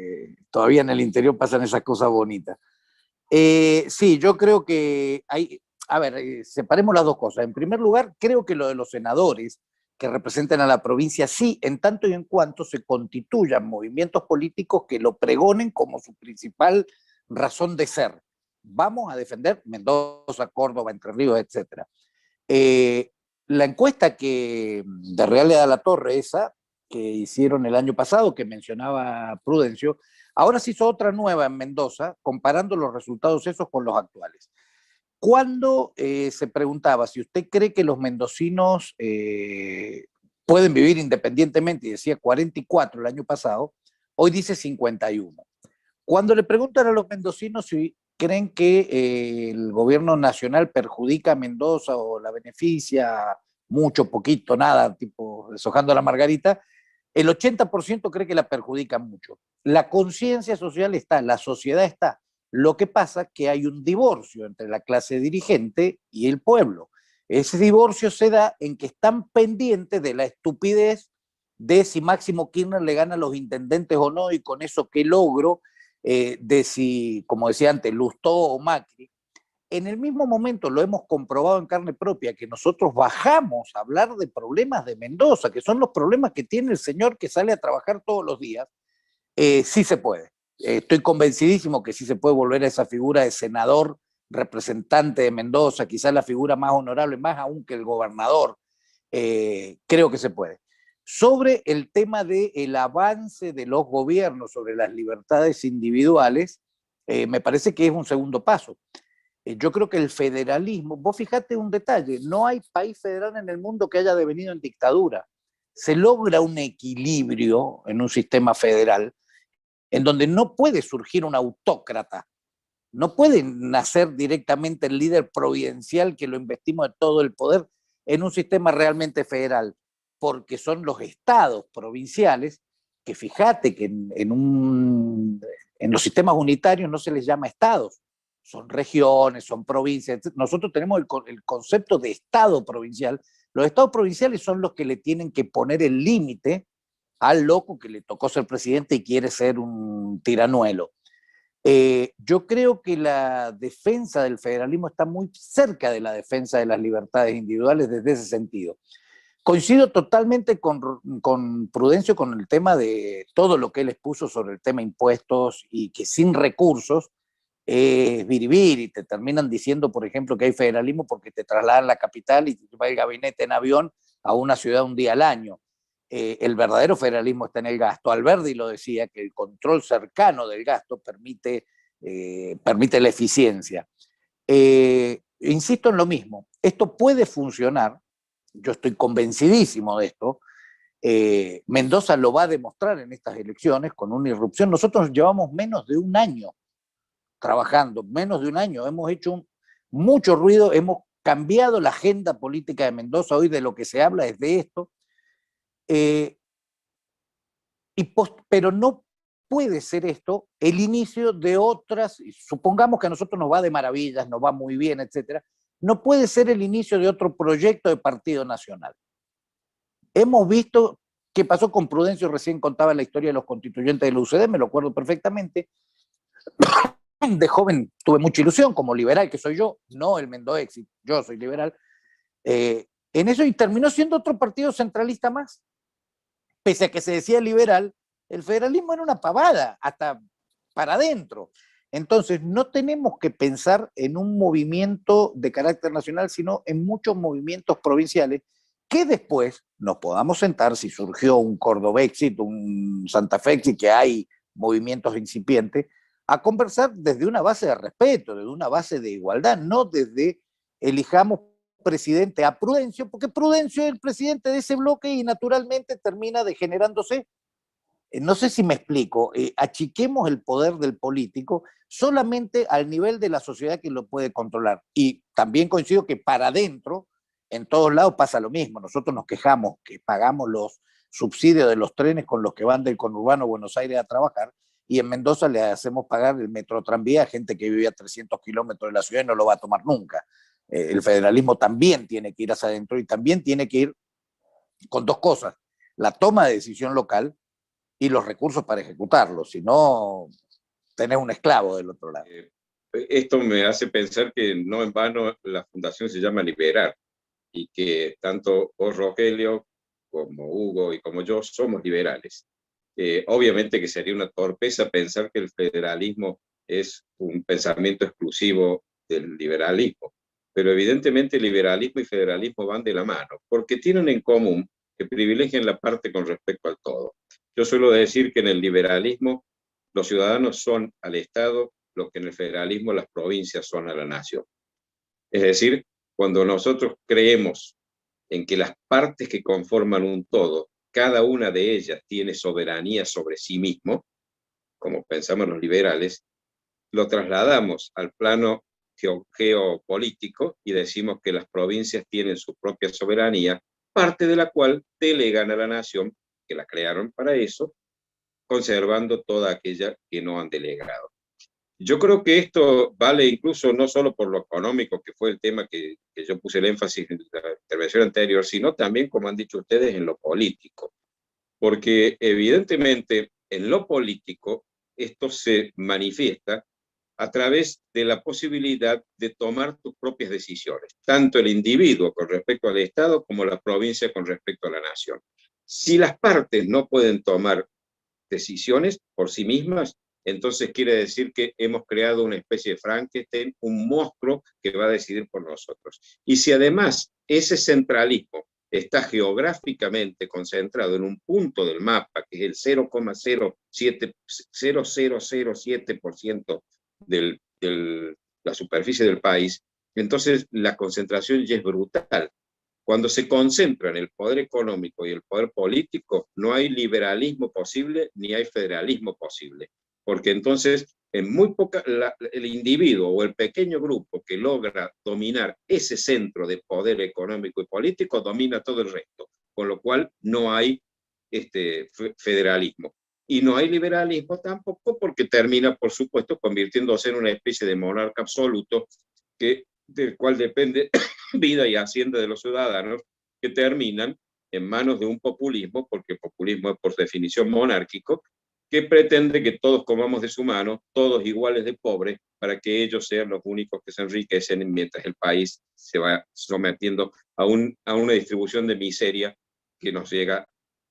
Todavía en el interior pasan esas cosas bonitas. Sí, yo creo que hay, a ver, separemos las dos cosas. En primer lugar, creo que lo de los senadores que representen a la provincia, sí, en tanto y en cuanto se constituyan movimientos políticos que lo pregonen como su principal razón de ser. Vamos a defender Mendoza, Córdoba, Entre Ríos, etc. La encuesta de Real de la Torre, esa que hicieron el año pasado, que mencionaba Prudencio, ahora se hizo otra nueva en Mendoza, comparando los resultados esos con los actuales. Cuando se preguntaba si usted cree que los mendocinos pueden vivir independientemente, y decía 44 el año pasado, hoy dice 51. Cuando le preguntan a los mendocinos si creen que el gobierno nacional perjudica a Mendoza o la beneficia mucho, poquito, nada, tipo deshojando la margarita, el 80% cree que la perjudica mucho. La conciencia social está, la sociedad está. Lo que pasa es que hay un divorcio entre la clase dirigente y el pueblo. Ese divorcio se da en que están pendientes de la estupidez de si Máximo Kirchner le gana a los intendentes o no y con eso qué logro, de si, como decía antes, Lustó o Macri. En el mismo momento lo hemos comprobado en carne propia, que nosotros bajamos a hablar de problemas de Mendoza, que son los problemas que tiene el señor que sale a trabajar todos los días. Sí se puede. Estoy convencidísimo que sí se puede volver a esa figura de senador, representante de Mendoza, quizás la figura más honorable, más aún que el gobernador. Creo que se puede. Sobre el tema del avance de los gobiernos sobre las libertades individuales, me parece que es un segundo paso. Yo creo que el federalismo, vos fijate un detalle, no hay país federal en el mundo que haya devenido en dictadura. Se logra un equilibrio en un sistema federal en donde no puede surgir un autócrata, no puede nacer directamente el líder providencial que lo investimos de todo el poder en un sistema realmente federal, porque son los estados provinciales que fíjate que en los sistemas unitarios no se les llama estados, son regiones, son provincias. Nosotros tenemos el concepto de estado provincial. Los estados provinciales son los que le tienen que poner el límite al loco que le tocó ser presidente y quiere ser un tiranuelo. Yo creo que la defensa del federalismo está muy cerca de la defensa de las libertades individuales desde ese sentido. Coincido totalmente con Prudencio con el tema de todo lo que él expuso sobre el tema impuestos y que sin recursos es biribir y te terminan diciendo, por ejemplo, que hay federalismo porque te trasladan la capital y te va el gabinete en avión a una ciudad un día al año. El verdadero federalismo está en el gasto. Alberdi lo decía, que el control cercano del gasto permite la eficiencia. Insisto en lo mismo, esto puede funcionar, yo estoy convencidísimo de esto, Mendoza lo va a demostrar en estas elecciones con una irrupción. Nosotros llevamos menos de un año trabajando, menos de un año, hemos hecho mucho ruido, hemos cambiado la agenda política de Mendoza, hoy de lo que se habla es de esto, pero no puede ser esto el inicio de otras, supongamos que a nosotros nos va de maravillas, nos va muy bien, etcétera, no puede ser el inicio de otro proyecto de partido nacional. Hemos visto qué pasó con Prudencio, recién contaba la historia de los constituyentes de la UCD, me lo acuerdo perfectamente. De joven tuve mucha ilusión, como liberal que soy yo, no el Mendoexi, yo soy liberal, en eso y terminó siendo otro partido centralista más. Pese a que se decía liberal, el federalismo era una pavada, hasta para adentro. Entonces, no tenemos que pensar en un movimiento de carácter nacional, sino en muchos movimientos provinciales que después nos podamos sentar, si surgió un Cordobexit, un Santa Fexit, que hay movimientos incipientes, a conversar desde una base de respeto, desde una base de igualdad, no desde elijamos presidente a Prudencio, porque Prudencio es el presidente de ese bloque y naturalmente termina degenerándose. No sé si me explico, achiquemos el poder del político solamente al nivel de la sociedad que lo puede controlar. Y también coincido que para adentro En todos lados pasa lo mismo. Nosotros nos quejamos que pagamos los subsidios de los trenes con los que van del conurbano a Buenos Aires a trabajar, y en Mendoza le hacemos pagar el metro tranvía a gente que vivía a 300 kilómetros de la ciudad y no lo va a tomar nunca. El federalismo también tiene que ir hacia adentro y también tiene que ir con dos cosas: la toma de decisión local y los recursos para ejecutarlo. Si no, tenés un esclavo del otro lado. Esto me hace pensar que no en vano la fundación se llama Liberar, y que tanto vos, Rogelio, como Hugo y como yo somos liberales. Obviamente que sería una torpeza pensar que el federalismo es un pensamiento exclusivo del liberalismo, pero evidentemente liberalismo y federalismo van de la mano, porque tienen en común que privilegian la parte con respecto al todo. Yo suelo decir que en el liberalismo los ciudadanos son al Estado lo que en el federalismo las provincias son a la nación. Es decir, cuando nosotros creemos en que las partes que conforman un todo, cada una de ellas tiene soberanía sobre sí mismo, como pensamos los liberales, lo trasladamos al plano geopolítico y decimos que las provincias tienen su propia soberanía, parte de la cual delegan a la nación, que la crearon para eso, conservando toda aquella que no han delegado. Yo creo que esto vale incluso no solo por lo económico, que fue el tema que yo puse el énfasis en la intervención anterior, sino también, como han dicho ustedes, en lo político. Porque evidentemente en lo político esto se manifiesta a través de la posibilidad de tomar tus propias decisiones, tanto el individuo con respecto al Estado como la provincia con respecto a la nación. Si las partes no pueden tomar decisiones por sí mismas, entonces quiere decir que hemos creado una especie de Frankenstein, un monstruo que va a decidir por nosotros. Y si además ese centralismo está geográficamente concentrado en un punto del mapa, que es el 0,0007% de la superficie del país, entonces la concentración ya es brutal. Cuando se concentran el poder económico y el poder político, no hay liberalismo posible ni hay federalismo posible, porque entonces en muy poca, el individuo o el pequeño grupo que logra dominar ese centro de poder económico y político domina todo el resto, con lo cual no hay federalismo. Y no hay liberalismo tampoco, porque termina, por supuesto, convirtiéndose en una especie de monarca absoluto del cual depende vida y hacienda de los ciudadanos, que terminan en manos de un populismo, porque el populismo es por definición monárquico, que pretende que todos comamos de su mano, todos iguales de pobres, para que ellos sean los únicos que se enriquecen, mientras el país se va sometiendo a una distribución de miseria que nos llega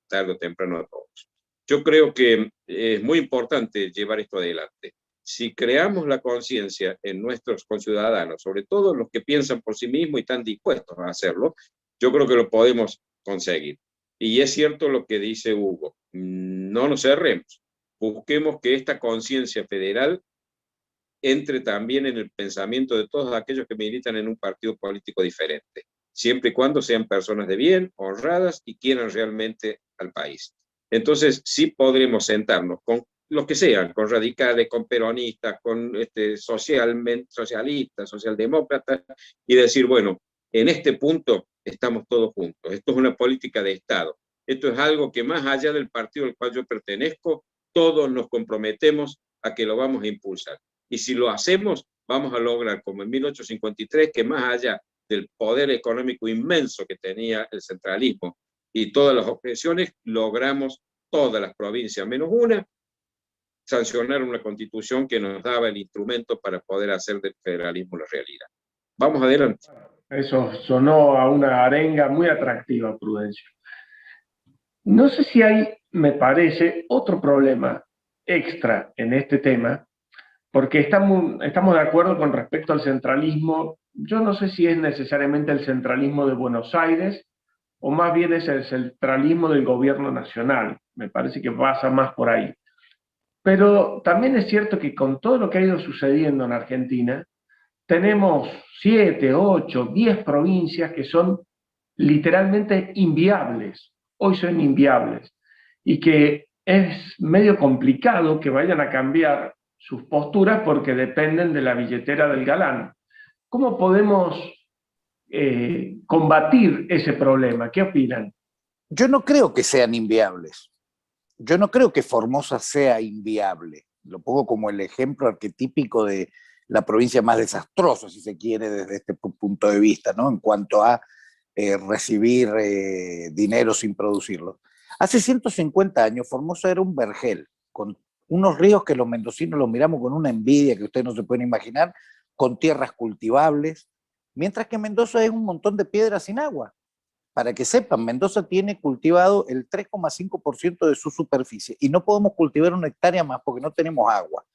tarde o temprano a todos. Yo creo que es muy importante llevar esto adelante. Si creamos la conciencia en nuestros conciudadanos, sobre todo los que piensan por sí mismos y están dispuestos a hacerlo, yo creo que lo podemos conseguir. Y es cierto lo que dice Hugo, no nos cerremos, busquemos que esta conciencia federal entre también en el pensamiento de todos aquellos que militan en un partido político diferente, siempre y cuando sean personas de bien, honradas y quieran realmente al país. Entonces sí podremos sentarnos con los que sean, con radicales, con peronistas, con socialistas, socialdemócratas, y decir, bueno, en este punto estamos todos juntos. Esto es una política de Estado. Esto es algo que más allá del partido al cual yo pertenezco, todos nos comprometemos a que lo vamos a impulsar. Y si lo hacemos, vamos a lograr, como en 1853, que más allá del poder económico inmenso que tenía el centralismo y todas las objeciones, logramos todas las provincias menos una, sancionar una constitución que nos daba el instrumento para poder hacer del federalismo la realidad. Vamos adelante. Eso sonó a una arenga muy atractiva, Prudencio. No sé si hay, me parece, otro problema extra en este tema, porque estamos de acuerdo con respecto al centralismo. Yo no sé si es necesariamente el centralismo de Buenos Aires, o más bien es el centralismo del gobierno nacional. Me parece que pasa más por ahí. Pero también es cierto que con todo lo que ha ido sucediendo en Argentina, tenemos 7, 8, 10 provincias que son literalmente inviables. Hoy son inviables. Y que es medio complicado que vayan a cambiar sus posturas porque dependen de la billetera del galán. ¿Cómo podemos combatir ese problema. ¿Qué opinan? Yo no creo que sean inviables. Yo no creo que Formosa sea inviable. Lo pongo como el ejemplo arquetípico de la provincia más desastrosa, si se quiere, desde este punto de vista, ¿no? En cuanto a recibir dinero sin producirlo. Hace 150 años Formosa era un vergel, con unos ríos que los mendocinos los miramos con una envidia que ustedes no se pueden imaginar, con tierras cultivables, mientras que Mendoza es un montón de piedras sin agua. Para que sepan, Mendoza tiene cultivado el 3,5% de su superficie y no podemos cultivar una hectárea más porque no tenemos agua.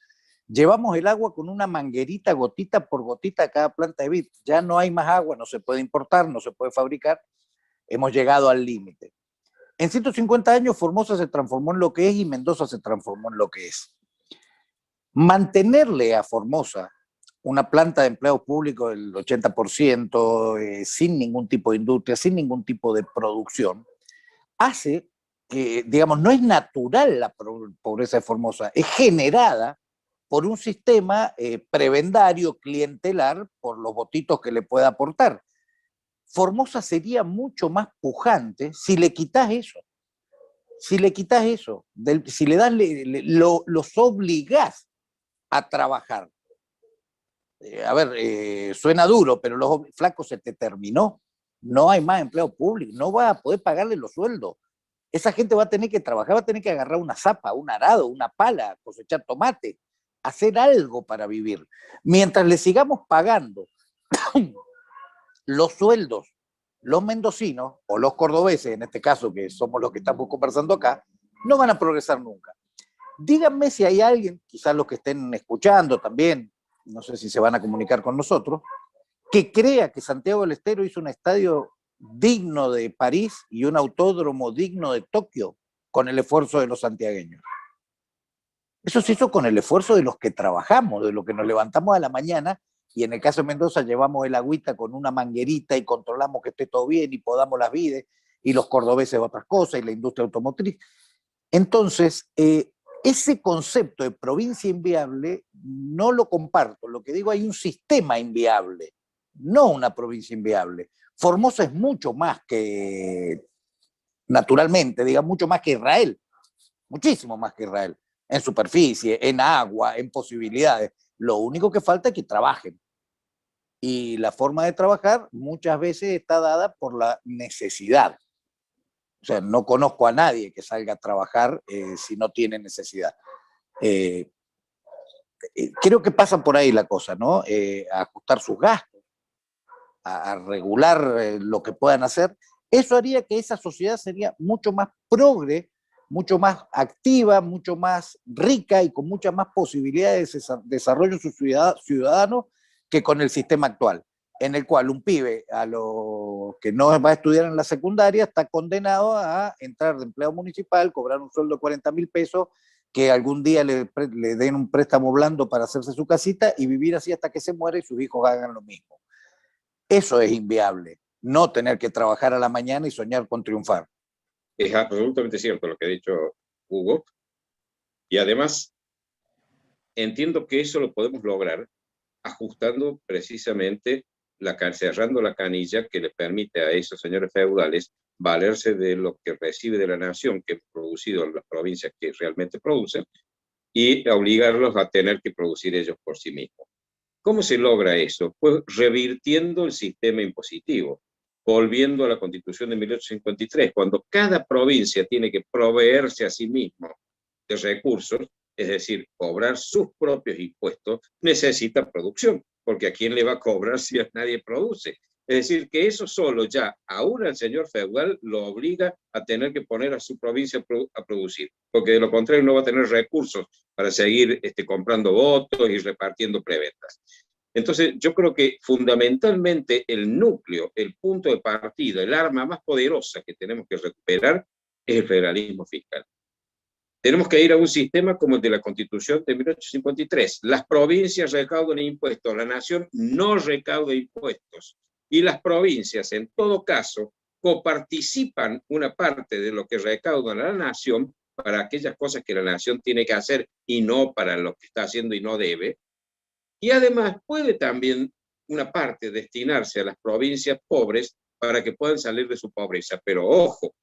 Llevamos el agua con una manguerita, gotita por gotita a cada planta de vid. Ya no hay más agua, no se puede importar, no se puede fabricar. Hemos llegado al límite. En 150 años Formosa se transformó en lo que es y Mendoza se transformó en lo que es. Mantenerle a Formosa una planta de empleo público del 80%, sin ningún tipo de industria, sin ningún tipo de producción, hace que, digamos, no es natural la pobreza de Formosa, es generada por un sistema prebendario, clientelar, por los votitos que le pueda aportar. Formosa sería mucho más pujante si le quitas eso. Si le quitas eso, si le das, los obligás a trabajar. A ver, suena duro, pero los flacos se te terminó. No hay más empleo público, no vas a poder pagarle los sueldos. Esa gente va a tener que trabajar, va a tener que agarrar una zapa, un arado, una pala, cosechar tomate, hacer algo para vivir. Mientras le sigamos pagando los sueldos, los mendocinos o los cordobeses, en este caso que somos los que estamos conversando acá, no van a progresar nunca. Díganme si hay alguien, quizás los que estén escuchando también, no sé si se van a comunicar con nosotros, que crea que Santiago del Estero hizo un estadio digno de París y un autódromo digno de Tokio con el esfuerzo de los santiagueños. Eso se hizo con el esfuerzo de los que trabajamos, de los que nos levantamos a la mañana y en el caso de Mendoza llevamos el agüita con una manguerita y controlamos que esté todo bien y podamos las vides y los cordobeses otras cosas y la industria automotriz. Entonces, ese concepto de provincia inviable no lo comparto. Lo que digo, hay un sistema inviable, no una provincia inviable. Formosa es mucho más que, naturalmente, diga, mucho más que Israel, muchísimo más que Israel, en superficie, en agua, en posibilidades. Lo único que falta es que trabajen. Y la forma de trabajar muchas veces está dada por la necesidad. O sea, no conozco a nadie que salga a trabajar si no tiene necesidad. Creo que pasa por ahí la cosa, ¿no? A ajustar sus gastos, a regular lo que puedan hacer. Eso haría que esa sociedad sería mucho más progre, mucho más activa, mucho más rica y con muchas más posibilidades de desarrollo de sus ciudadanos que con el sistema actual, en el cual un pibe a lo que no va a estudiar en la secundaria está condenado a entrar de empleado municipal, cobrar un sueldo de 40.000 pesos, que algún día le den un préstamo blando para hacerse su casita y vivir así hasta que se muera y sus hijos hagan lo mismo. Eso es inviable, no tener que trabajar a la mañana y soñar con triunfar. Es absolutamente cierto lo que ha dicho Hugo, y además entiendo que eso lo podemos lograr ajustando precisamente, cerrando la canilla que le permite a esos señores feudales valerse de lo que recibe de la nación, que ha producido en las provincias que realmente producen, y obligarlos a tener que producir ellos por sí mismos. ¿Cómo se logra eso? Pues revirtiendo el sistema impositivo, volviendo a la Constitución de 1853, cuando cada provincia tiene que proveerse a sí mismo de recursos, es decir, cobrar sus propios impuestos, necesita producción, porque ¿a quién le va a cobrar si nadie produce? Es decir, que eso solo ya, aún al señor feudal, lo obliga a tener que poner a su provincia a producir, porque de lo contrario no va a tener recursos para seguir comprando votos y repartiendo preventas. Entonces, yo creo que fundamentalmente el núcleo, el punto de partida, el arma más poderosa que tenemos que recuperar es el federalismo fiscal. Tenemos que ir a un sistema como el de la Constitución de 1853. Las provincias recaudan impuestos, la nación no recauda impuestos. Y las provincias, en todo caso, coparticipan una parte de lo que recauda la nación para aquellas cosas que la nación tiene que hacer y no para lo que está haciendo y no debe. Y además puede también una parte destinarse a las provincias pobres para que puedan salir de su pobreza. Pero ojo,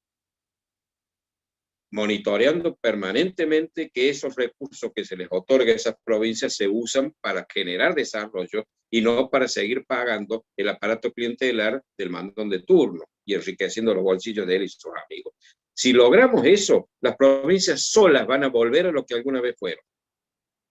monitoreando permanentemente que esos recursos que se les otorga a esas provincias se usan para generar desarrollo y no para seguir pagando el aparato clientelar del mandón de turno y enriqueciendo los bolsillos de él y sus amigos. Si logramos eso, las provincias solas van a volver a lo que alguna vez fueron.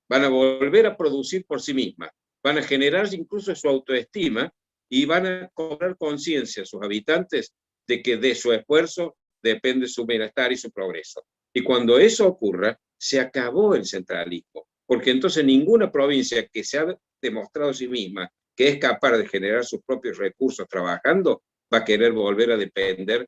Van a volver a producir por sí mismas, van a generar incluso su autoestima y van a cobrar conciencia a sus habitantes de que de su esfuerzo depende su bienestar y su progreso. Y cuando eso ocurra, se acabó el centralismo, porque entonces ninguna provincia que se ha demostrado a sí misma que es capaz de generar sus propios recursos trabajando, va a querer volver a depender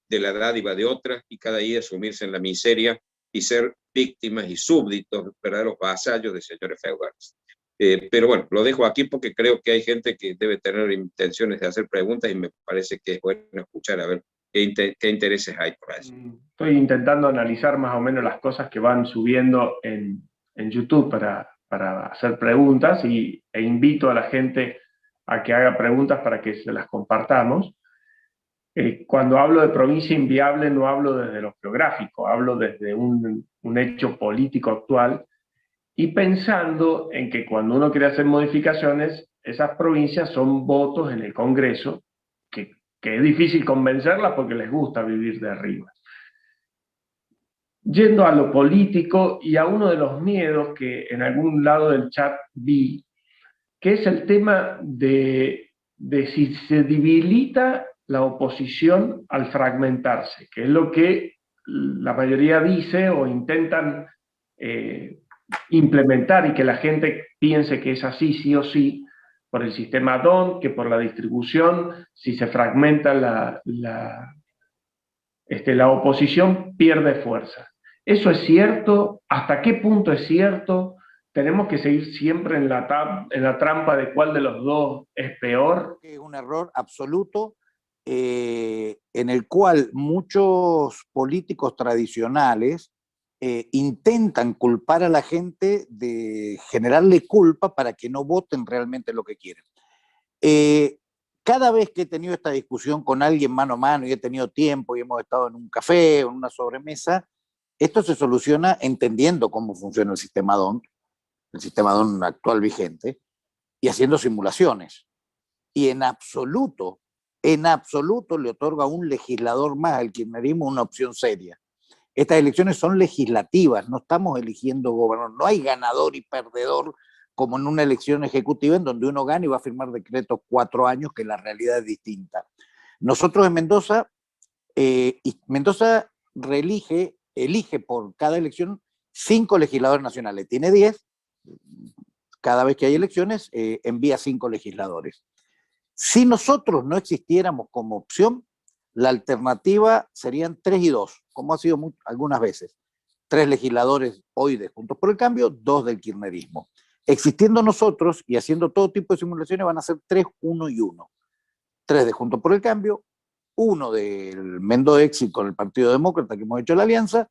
de la dádiva de otras y cada día sumirse en la miseria y ser víctimas y súbditos, verdaderos vasallos de señores feudales. Pero bueno, lo dejo aquí porque creo que hay gente que debe tener intenciones de hacer preguntas y me parece que es bueno escuchar a ver qué intereses hay por ahí. Estoy intentando analizar más o menos las cosas que van subiendo en YouTube para hacer preguntas e invito a la gente a que haga preguntas para que se las compartamos. Cuando hablo de provincia inviable no hablo desde lo geográfico, hablo desde un hecho político actual y pensando en que cuando uno quiere hacer modificaciones, esas provincias son votos en el Congreso, que es difícil convencerlas porque les gusta vivir de arriba. Yendo a lo político y a uno de los miedos que en algún lado del chat vi, que es el tema de si se debilita la oposición al fragmentarse, que es lo que la mayoría dice o intentan implementar y que la gente piense que es así, sí o sí, por el sistema DON, que por la distribución, si se fragmenta la oposición, pierde fuerza. ¿Eso es cierto? ¿Hasta qué punto es cierto? ¿Tenemos que seguir siempre en la trampa de cuál de los dos es peor? Es un error absoluto en el cual muchos políticos tradicionales intentan culpar a la gente de generarle culpa para que no voten realmente lo que quieren. Cada vez que he tenido esta discusión con alguien mano a mano y he tenido tiempo y hemos estado en un café o en una sobremesa, esto se soluciona entendiendo cómo funciona el sistema DON actual vigente, y haciendo simulaciones. Y en absoluto le otorga a un legislador más al kirchnerismo una opción seria. Estas elecciones son legislativas, no estamos eligiendo gobernador, no hay ganador y perdedor como en una elección ejecutiva en donde uno gana y va a firmar decretos 4 años, que la realidad es distinta. Nosotros en Mendoza, Mendoza elige por cada elección 5 legisladores nacionales, tiene 10, cada vez que hay elecciones envía 5 legisladores. Si nosotros no existiéramos como opción, la alternativa serían 3 y 2, como ha sido algunas veces. 3 legisladores hoy de Juntos por el Cambio, 2 del kirchnerismo. Existiendo nosotros y haciendo todo tipo de simulaciones van a ser 3, 1 y 1. 3 de Juntos por el Cambio, 1 del Mendoexi con el Partido Demócrata que hemos hecho la alianza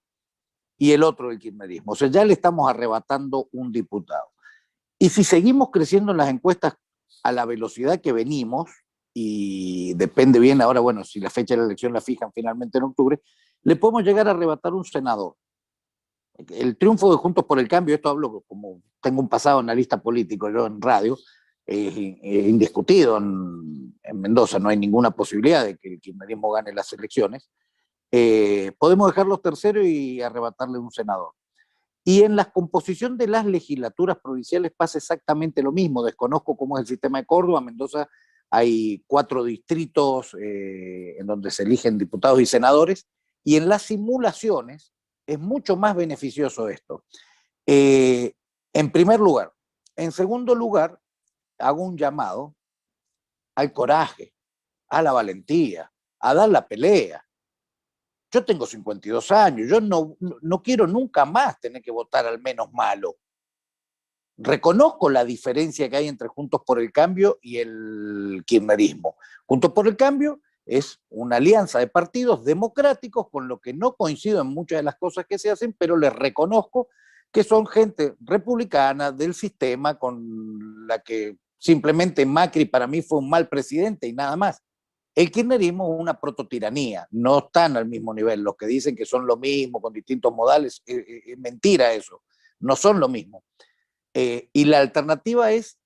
y el otro del kirchnerismo. O sea, ya le estamos arrebatando un diputado. Y si seguimos creciendo en las encuestas a la velocidad que venimos, y depende bien ahora, bueno, si la fecha de la elección la fijan finalmente en octubre, le podemos llegar a arrebatar un senador. El triunfo de Juntos por el Cambio, esto hablo como tengo un pasado analista político yo en radio, es indiscutido en Mendoza, no hay ninguna posibilidad de que el kirchnerismo gane las elecciones. Podemos dejarlos terceros y arrebatarle un senador. Y en la composición de las legislaturas provinciales pasa exactamente lo mismo. Desconozco cómo es el sistema de Córdoba. Mendoza hay 4 distritos en donde se eligen diputados y senadores, y en las simulaciones es mucho más beneficioso esto. En primer lugar. En segundo lugar, hago un llamado al coraje, a la valentía, a dar la pelea. Yo tengo 52 años, yo no quiero nunca más tener que votar al menos malo. Reconozco la diferencia que hay entre Juntos por el Cambio y el kirchnerismo. Juntos por el Cambio es una alianza de partidos democráticos con lo que no coincido en muchas de las cosas que se hacen, pero les reconozco que son gente republicana del sistema con la que simplemente Macri para mí fue un mal presidente y nada más. El kirchnerismo es una prototiranía, no están al mismo nivel. Los que dicen que son lo mismo con distintos modales, es mentira eso, no son lo mismo. Y la alternativa es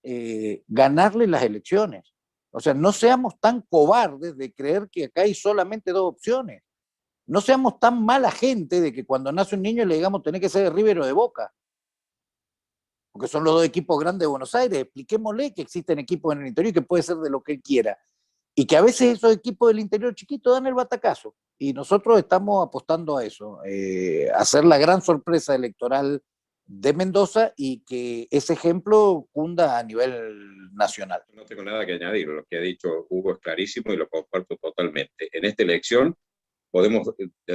ganarle las elecciones. O sea, no seamos tan cobardes de creer que acá hay solamente dos opciones. No seamos tan mala gente de que cuando nace un niño le digamos tenés que ser de River o de Boca, porque son los dos equipos grandes de Buenos Aires. Expliquémosle que existen equipos en el interior y que puede ser de lo que él quiera. Y que a veces esos equipos del interior chiquito dan el batacazo. Y nosotros estamos apostando a eso, a hacer la gran sorpresa electoral de Mendoza y que ese ejemplo cunda a nivel nacional. No tengo nada que añadir, lo que ha dicho Hugo es clarísimo y lo comparto totalmente. En esta elección podemos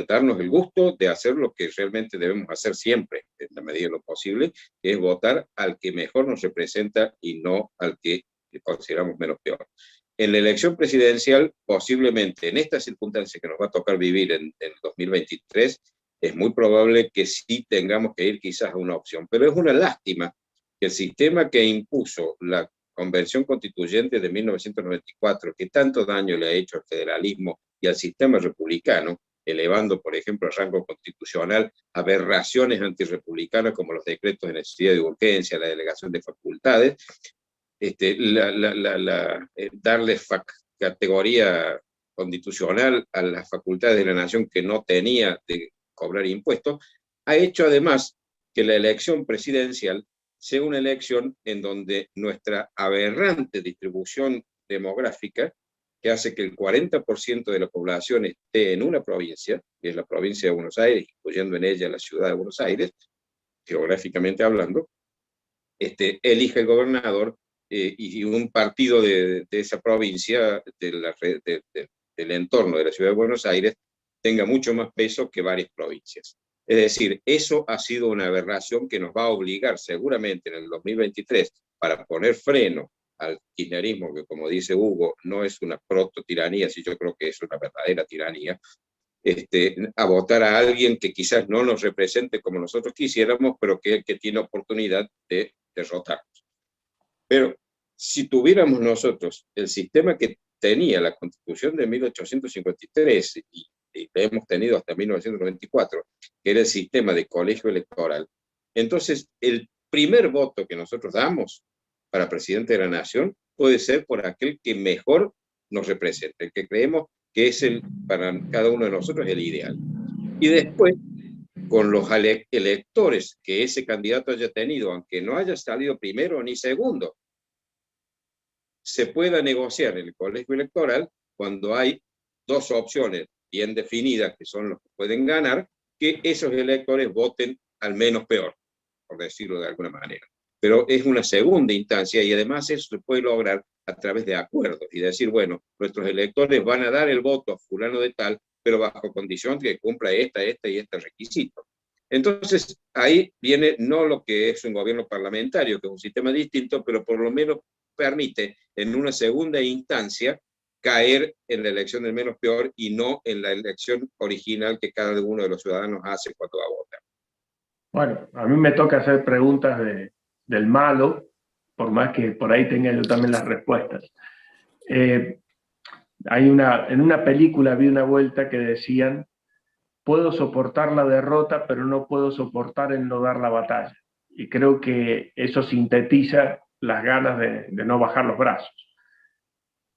darnos el gusto de hacer lo que realmente debemos hacer siempre, en la medida de lo posible, que es votar al que mejor nos representa y no al que consideramos menos peor. En la elección presidencial, posiblemente en estas circunstancias que nos va a tocar vivir en 2023, es muy probable que sí tengamos que ir quizás a una opción. Pero es una lástima que el sistema que impuso la Convención Constituyente de 1994, que tanto daño le ha hecho al federalismo y al sistema republicano, elevando, por ejemplo, al rango constitucional aberraciones antirrepublicanas como los decretos de necesidad y de urgencia, la delegación de facultades, darle categoría constitucional a las facultades de la nación que no tenía de cobrar impuestos, ha hecho además que la elección presidencial sea una elección en donde nuestra aberrante distribución demográfica, que hace que el 40% de la población esté en una provincia, que es la provincia de Buenos Aires, incluyendo en ella la ciudad de Buenos Aires, geográficamente hablando, elige el gobernador y un partido de esa provincia, del entorno de la ciudad de Buenos Aires, tenga mucho más peso que varias provincias. Es decir, eso ha sido una aberración que nos va a obligar seguramente en el 2023, para poner freno al kirchnerismo, que como dice Hugo, no es una proto-tiranía, si yo creo que es una verdadera tiranía, a votar a alguien que quizás no nos represente como nosotros quisiéramos, pero que tiene oportunidad de derrotarnos. Pero si tuviéramos nosotros el sistema que tenía la Constitución de 1853 y hemos tenido hasta 1994, que era el sistema de colegio electoral, entonces el primer voto que nosotros damos para presidente de la nación puede ser por aquel que mejor nos represente, el que creemos que es para cada uno de nosotros el ideal. Y después, con los electores que ese candidato haya tenido, aunque no haya salido primero ni segundo, se pueda negociar en el colegio electoral cuando hay dos opciones bien definidas que son los que pueden ganar, que esos electores voten al menos peor, por decirlo de alguna manera. Pero es una segunda instancia y además eso se puede lograr a través de acuerdos y decir, bueno, nuestros electores van a dar el voto a fulano de tal, pero bajo condición que cumpla y este requisito. Entonces, ahí viene no lo que es un gobierno parlamentario, que es un sistema distinto, pero por lo menos permite en una segunda instancia caer en la elección del menos peor y no en la elección original que cada uno de los ciudadanos hace cuando va a votar. Bueno, a mí me toca hacer preguntas del malo, por más que por ahí tenga yo también las respuestas. En una película vi una vuelta que decían: puedo soportar la derrota, pero no puedo soportar el no dar la batalla. Y creo que eso sintetiza las ganas de no bajar los brazos.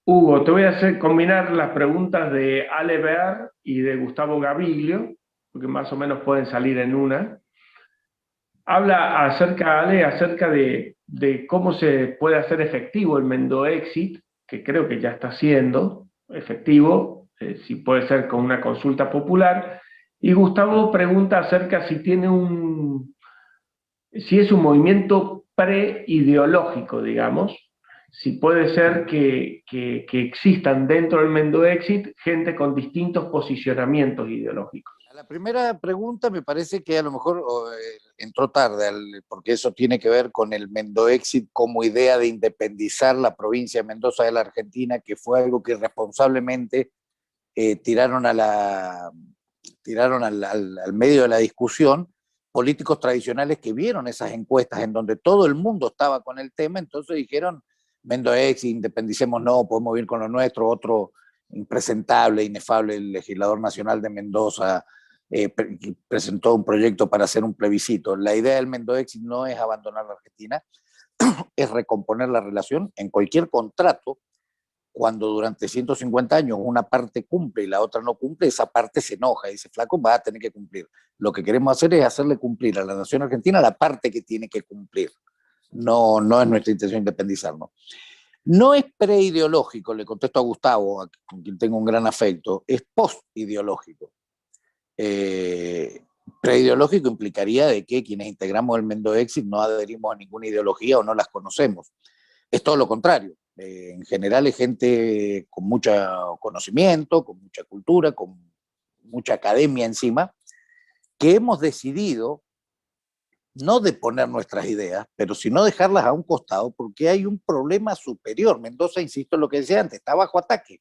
Hugo, te voy a combinar las preguntas de Ale Bear y de Gustavo Gaviglio, porque más o menos pueden salir en una. Habla Ale acerca de cómo se puede hacer efectivo el Mendoexit, que creo que ya está siendo efectivo, si puede ser con una consulta popular. Y Gustavo pregunta acerca si es un movimiento preideológico, digamos, si puede ser que existan dentro del Mendoexit gente con distintos posicionamientos ideológicos. La primera pregunta me parece que a lo mejor entró tarde, porque eso tiene que ver con el Mendoexit como idea de independizar la provincia de Mendoza de la Argentina, que fue algo que irresponsablemente tiraron al medio de la discusión políticos tradicionales que vieron esas encuestas en donde todo el mundo estaba con el tema, entonces dijeron, Mendoex, independicemos no, podemos ir con lo nuestro, otro impresentable, inefable, el legislador nacional de Mendoza, presentó un proyecto para hacer un plebiscito. La idea del Mendoex no es abandonar la Argentina, es recomponer la relación en cualquier contrato. Cuando durante 150 años una parte cumple y la otra no cumple, esa parte se enoja y dice, flaco, va a tener que cumplir. Lo que queremos hacer es hacerle cumplir a la nación argentina la parte que tiene que cumplir. No, no es nuestra intención independizarnos. No es preideológico, le contesto a Gustavo, con quien tengo un gran afecto, es postideológico. Preideológico implicaría de que quienes integramos el Mendoexit no adherimos a ninguna ideología o no las conocemos. Es todo lo contrario. En general es gente con mucho conocimiento, con mucha cultura, con mucha academia encima, que hemos decidido no de poner nuestras ideas, pero sino dejarlas a un costado, porque hay un problema superior. Mendoza, insisto en lo que decía antes, está bajo ataque.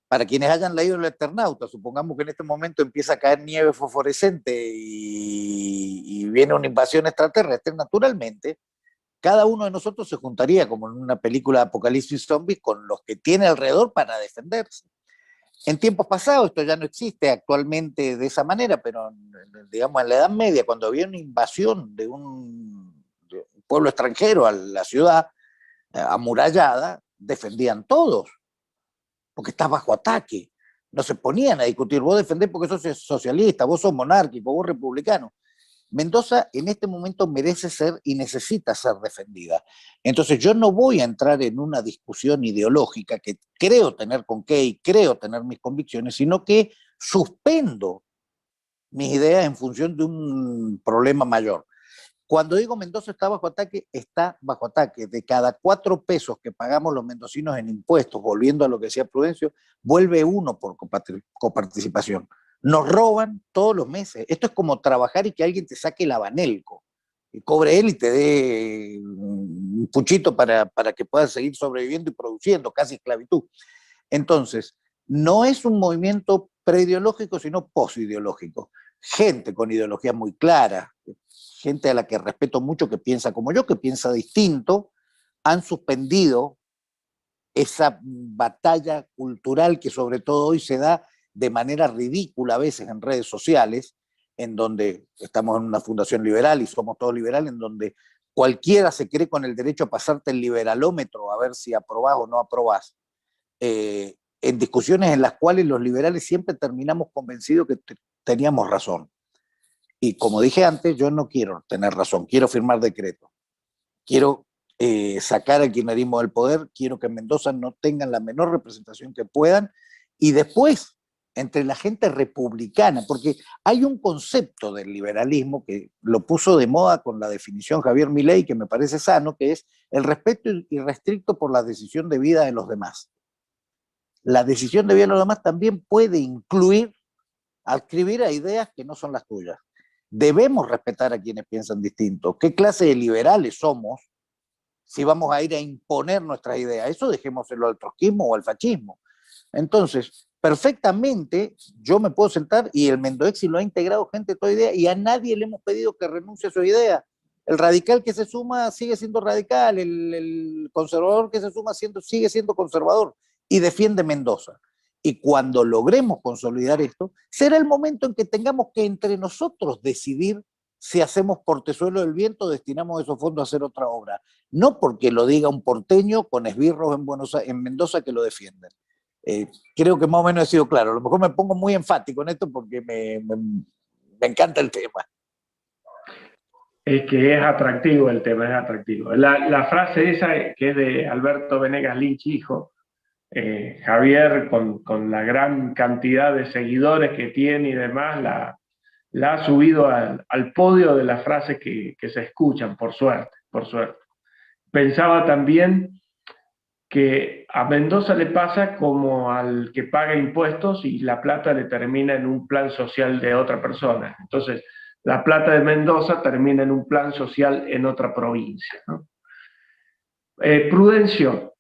Para quienes hayan leído El Eternauta, supongamos que en este momento empieza a caer nieve fosforescente y viene una invasión extraterrestre, naturalmente, cada uno de nosotros se juntaría, como en una película de apocalipsis zombies, con los que tiene alrededor para defenderse. En tiempos pasados esto ya no existe actualmente de esa manera, pero digamos en la Edad Media, cuando había una invasión de un pueblo extranjero a la ciudad amurallada, defendían todos, porque está bajo ataque. No se ponían a discutir, vos defendés porque sos socialista, vos sos monárquico, vos republicano. Mendoza en este momento merece ser y necesita ser defendida. Entonces yo no voy a entrar en una discusión ideológica que creo tener con qué y creo tener mis convicciones, sino que suspendo mis ideas en función de un problema mayor. Cuando digo Mendoza está bajo ataque, está bajo ataque. De cada 4 pesos que pagamos los mendocinos en impuestos, volviendo a lo que decía Prudencio, vuelve 1 por coparticipación. Nos roban todos los meses. Esto es como trabajar y que alguien te saque el abanelco, y cobre él y te dé un puchito para que puedas seguir sobreviviendo y produciendo, casi esclavitud. Entonces, no es un movimiento preideológico, sino posideológico. Gente con ideología muy clara, gente a la que respeto mucho, que piensa como yo, que piensa distinto, han suspendido esa batalla cultural que sobre todo hoy se da de manera ridícula a veces en redes sociales, en donde estamos en una fundación liberal y somos todos liberales, en donde cualquiera se cree con el derecho a pasarte el liberalómetro a ver si aprobás o no aprobás, en discusiones en las cuales los liberales siempre terminamos convencidos que teníamos razón. Y como dije antes, yo no quiero tener razón, quiero firmar decretos, quiero sacar al kirchnerismo del poder, quiero que en Mendoza no tengan la menor representación que puedan, y después entre la gente republicana, porque hay un concepto del liberalismo que lo puso de moda con la definición Javier Milei, que me parece sano, que es el respeto irrestricto por la decisión de vida de los demás. La decisión de vida de los demás también puede incluir adscribir a ideas que no son las tuyas. Debemos respetar a quienes piensan distinto. ¿Qué clase de liberales somos si vamos a ir a imponer nuestras ideas? Eso dejémoselo al trotskismo o al fascismo. Entonces, perfectamente yo me puedo sentar, y el Mendoexi lo ha integrado gente de toda idea, y a nadie le hemos pedido que renuncie a su idea. El radical que se suma sigue siendo radical, el conservador que se suma sigue siendo conservador y defiende Mendoza. Y cuando logremos consolidar esto, será el momento en que tengamos que entre nosotros decidir si hacemos Portezuelo del Viento o destinamos esos fondos a hacer otra obra. No porque lo diga un porteño con esbirros en Mendoza que lo defienden. Creo que más o menos he sido claro. A lo mejor me pongo muy enfático en esto porque me encanta el tema. Es que es atractivo el tema, es atractivo. La frase esa, que es de Alberto Venegas Lynch, hijo, Javier, con la gran cantidad de seguidores que tiene y demás, la ha subido al podio de las frases que se escuchan, por suerte, por suerte. Pensaba también que a Mendoza le pasa como al que paga impuestos y la plata le termina en un plan social de otra persona. Entonces, la plata de Mendoza termina en un plan social en otra provincia, ¿no? Prudencio,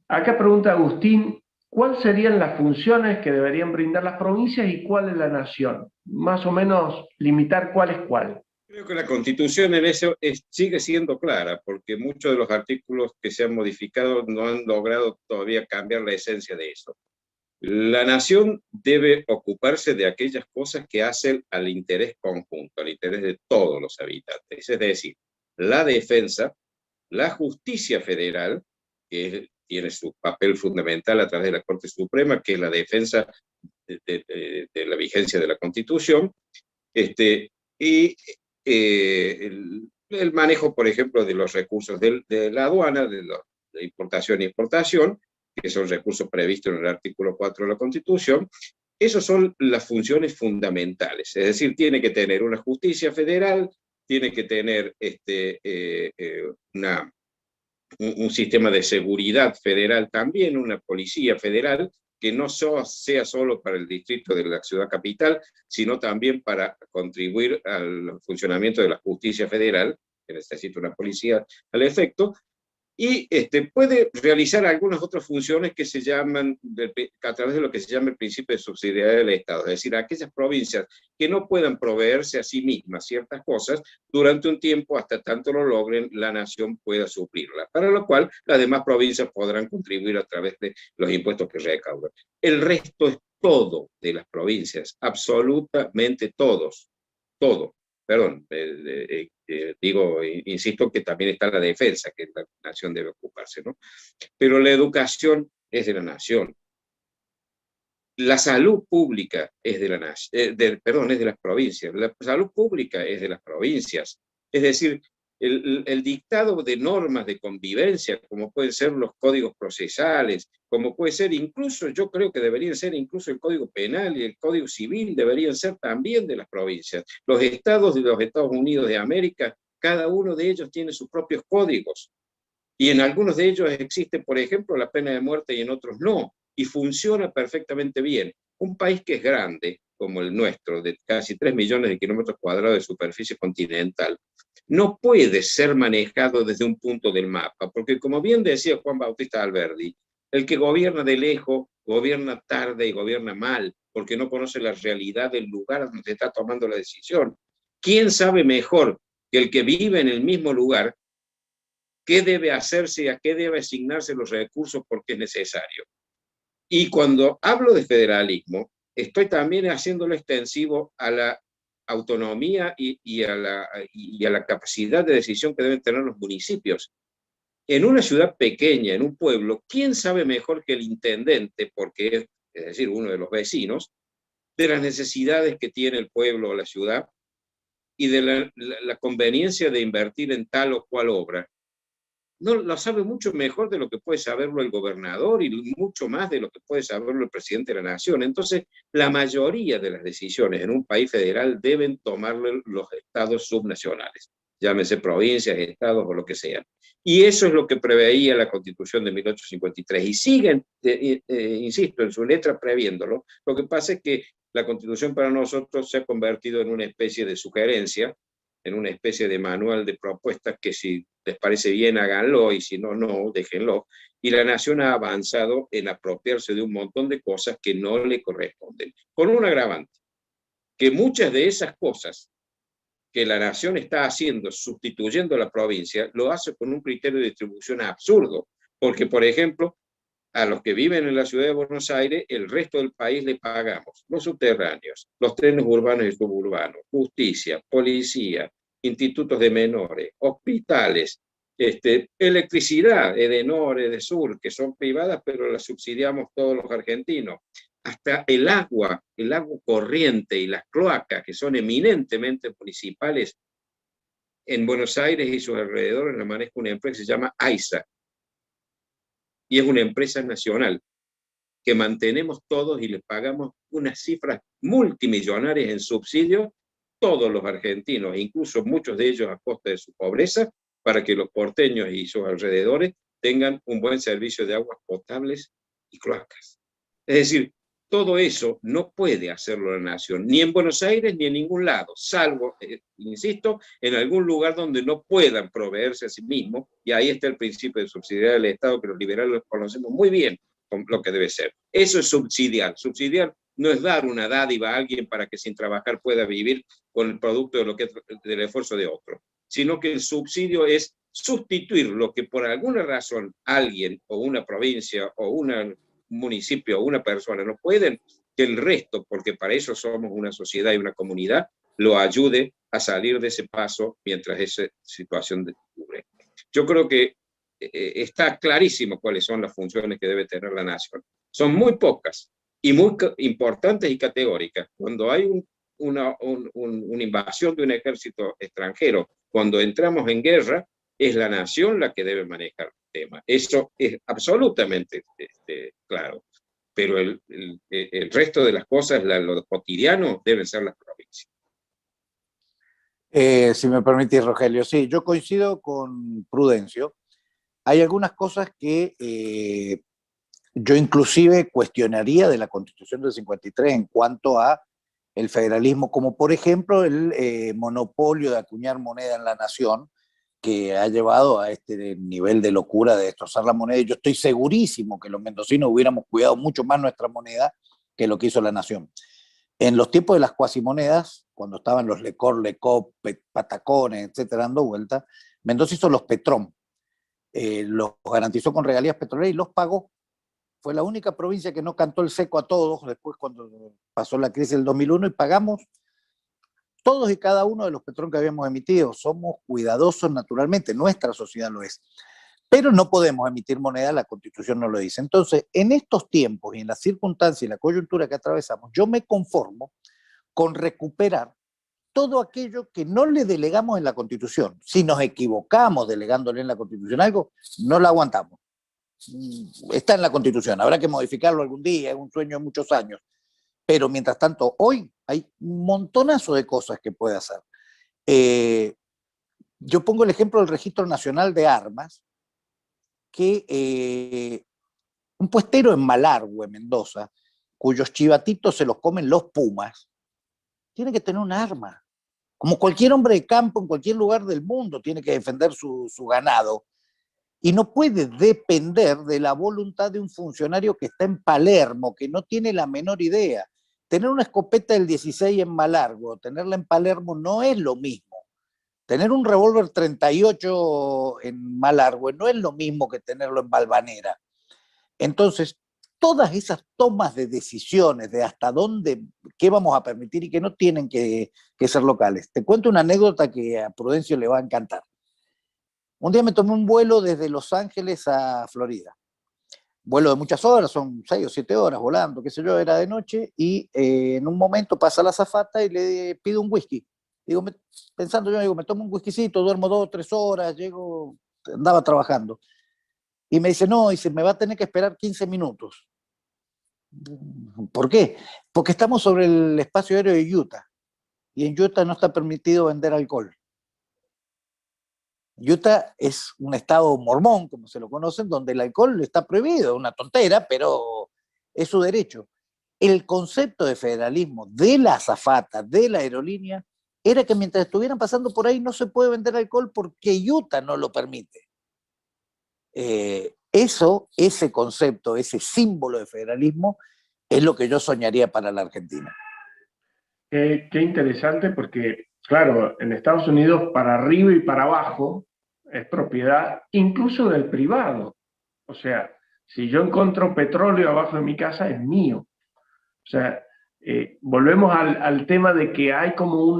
acá pregunta Agustín, ¿cuáles serían las funciones que deberían brindar las provincias y cuál es la nación? Más o menos limitar cuál es cuál. Creo que la Constitución en eso sigue siendo clara, porque muchos de los artículos que se han modificado no han logrado todavía cambiar la esencia de eso. La nación debe ocuparse de aquellas cosas que hacen al interés conjunto, al interés de todos los habitantes, es decir, la defensa, la justicia federal, que tiene su papel fundamental a través de la Corte Suprema, que es la defensa de la vigencia de la Constitución, y el manejo, por ejemplo, de los recursos de la aduana, de importación e exportación, que son recursos previstos en el artículo 4 de la Constitución. Esas son las funciones fundamentales, es decir, tiene que tener una justicia federal, tiene que tener un sistema de seguridad federal también, una policía federal, que no sea solo para el distrito de la ciudad capital, sino también para contribuir al funcionamiento de la justicia federal, que necesita una policía al efecto, y puede realizar algunas otras funciones que se llaman, a través de lo que se llama el principio de subsidiariedad del Estado, es decir, aquellas provincias que no puedan proveerse a sí mismas ciertas cosas, durante un tiempo, hasta tanto lo logren, la nación pueda suplirla, para lo cual las demás provincias podrán contribuir a través de los impuestos que recaudan. El resto es todo de las provincias, absolutamente todos, todo. Perdón, insisto que también está la defensa, que la nación debe ocuparse, ¿no? Pero la educación es de la nación. La salud pública es de la nación, es de las provincias. La salud pública es de las provincias. Es decir, el dictado de normas de convivencia, como pueden ser los códigos procesales, como puede ser incluso, yo creo que deberían ser incluso el Código Penal y el Código Civil, deberían ser también de las provincias. Los estados de los Estados Unidos de América, cada uno de ellos tiene sus propios códigos. Y en algunos de ellos existe, por ejemplo, la pena de muerte y en otros no. Y funciona perfectamente bien. Un país que es grande, como el nuestro, de casi 3 millones de kilómetros cuadrados de superficie continental, no puede ser manejado desde un punto del mapa, porque como bien decía Juan Bautista Alberdi, el que gobierna de lejos, gobierna tarde y gobierna mal, porque no conoce la realidad del lugar donde se está tomando la decisión. ¿Quién sabe mejor que el que vive en el mismo lugar qué debe hacerse y a qué debe asignarse los recursos porque es necesario? Y cuando hablo de federalismo, estoy también haciéndolo extensivo a la autonomía y a la capacidad de decisión que deben tener los municipios. En una ciudad pequeña, en un pueblo, ¿quién sabe mejor que el intendente, porque es decir, uno de los vecinos, de las necesidades que tiene el pueblo o la ciudad y de la conveniencia de invertir en tal o cual obra? No lo sabe mucho mejor de lo que puede saberlo el gobernador y mucho más de lo que puede saberlo el presidente de la nación. Entonces, la mayoría de las decisiones en un país federal deben tomarlo los estados subnacionales, llámese provincias, estados o lo que sea. Y eso es lo que preveía la Constitución de 1853. Y siguen, insisto, en su letra previéndolo. Lo que pasa es que la Constitución para nosotros se ha convertido en una especie de sugerencia, en una especie de manual de propuestas que si les parece bien háganlo y si no, no, déjenlo. Y la nación ha avanzado en apropiarse de un montón de cosas que no le corresponden. Con un agravante, que muchas de esas cosas que la nación está haciendo, sustituyendo a la provincia, lo hace con un criterio de distribución absurdo. Porque, por ejemplo, a los que viven en la ciudad de Buenos Aires, el resto del país le pagamos los subterráneos, los trenes urbanos y suburbanos, justicia, policía, institutos de menores, hospitales, electricidad, Edenor, Edesur, que son privadas, pero las subsidiamos todos los argentinos. Hasta el agua corriente y las cloacas, que son eminentemente municipales, en Buenos Aires y sus alrededores la maneja una empresa que se llama AISA, y es una empresa nacional que mantenemos todos y les pagamos unas cifras multimillonarias en subsidios, todos los argentinos, incluso muchos de ellos a costa de su pobreza, para que los porteños y sus alrededores tengan un buen servicio de aguas potables y cloacas. Es decir, todo eso no puede hacerlo la nación, ni en Buenos Aires ni en ningún lado, salvo, insisto, en algún lugar donde no puedan proveerse a sí mismos, y ahí está el principio de subsidiariedad del Estado, que los liberales lo conocemos muy bien, lo que debe ser. Eso es subsidiar. Subsidiar no es dar una dádiva a alguien para que sin trabajar pueda vivir con el producto de del esfuerzo de otro, sino que el subsidio es sustituir lo que por alguna razón alguien o una provincia o un municipio o una persona no pueden, que el resto, porque para eso somos una sociedad y una comunidad, lo ayude a salir de ese paso mientras esa situación descubre. Yo creo que está clarísimo cuáles son las funciones que debe tener la nación. Son muy pocas y muy importantes y categóricas. Cuando hay una invasión de un ejército extranjero, cuando entramos en guerra, es la nación la que debe manejar el tema. Eso es absolutamente claro. Pero el resto de las cosas, lo cotidiano, deben ser las provincias. Si me permitís, Rogelio, sí, yo coincido con Prudencio. Hay algunas cosas que yo inclusive cuestionaría de la Constitución del 53 en cuanto a el federalismo, como por ejemplo el monopolio de acuñar moneda en la nación, que ha llevado a este nivel de locura de destrozar la moneda. Y yo estoy segurísimo que los mendocinos hubiéramos cuidado mucho más nuestra moneda que lo que hizo la nación. En los tiempos de las cuasimonedas, cuando estaban los Lecor, Lecop, Patacones, etcétera, dando vuelta, Mendoza hizo los Petrón. Los garantizó con regalías petroleras y los pagó. Fue la única provincia que no cantó el seco a todos después cuando pasó la crisis del 2001 y pagamos todos y cada uno de los Petrón que habíamos emitido. Somos cuidadosos naturalmente, nuestra sociedad lo es. Pero no podemos emitir moneda, la Constitución no lo dice. Entonces, en estos tiempos y en las circunstancias y la coyuntura que atravesamos, yo me conformo con recuperar todo aquello que no le delegamos en la Constitución. Si nos equivocamos delegándole en la Constitución algo, no la aguantamos. Está en la Constitución, habrá que modificarlo algún día, es un sueño de muchos años. Pero mientras tanto, hoy hay un montonazo de cosas que puede hacer. Yo pongo el ejemplo del Registro Nacional de Armas, que un puestero en Malargüe, Mendoza, cuyos chivatitos se los comen los pumas, tiene que tener un arma. Como cualquier hombre de campo en cualquier lugar del mundo tiene que defender su ganado. Y no puede depender de la voluntad de un funcionario que está en Palermo, que no tiene la menor idea. Tener una escopeta del 16 en Malargüe, tenerla en Palermo no es lo mismo. Tener un revólver 38 en Malargüe no es lo mismo que tenerlo en Valvanera. Entonces, todas esas tomas de decisiones de hasta dónde, qué vamos a permitir y qué no tienen que ser locales. Te cuento una anécdota que a Prudencio le va a encantar. Un día me tomé un vuelo desde Los Ángeles a Florida. Vuelo de muchas horas, son 6 o 7 horas volando, qué sé yo, era de noche, y en un momento pasa la azafata y le pido un whisky. Digo, pensando yo, digo, me tomo un whiskycito, duermo 2 o 3 horas, llego, andaba trabajando. Y me dice, no, dice, me va a tener que esperar 15 minutos. ¿Por qué? Porque estamos sobre el espacio aéreo de Utah, y en Utah no está permitido vender alcohol. Utah es un estado mormón, como se lo conocen, donde el alcohol está prohibido, una tontera, pero es su derecho. El concepto de federalismo de la azafata, de la aerolínea, era que mientras estuvieran pasando por ahí no se puede vender alcohol porque Utah no lo permite. Ese concepto, ese símbolo de federalismo, es lo que yo soñaría para la Argentina. Qué interesante porque, claro, en Estados Unidos para arriba y para abajo es propiedad incluso del privado. O sea, si yo encuentro petróleo abajo de mi casa es mío. O sea, volvemos al tema de que hay como un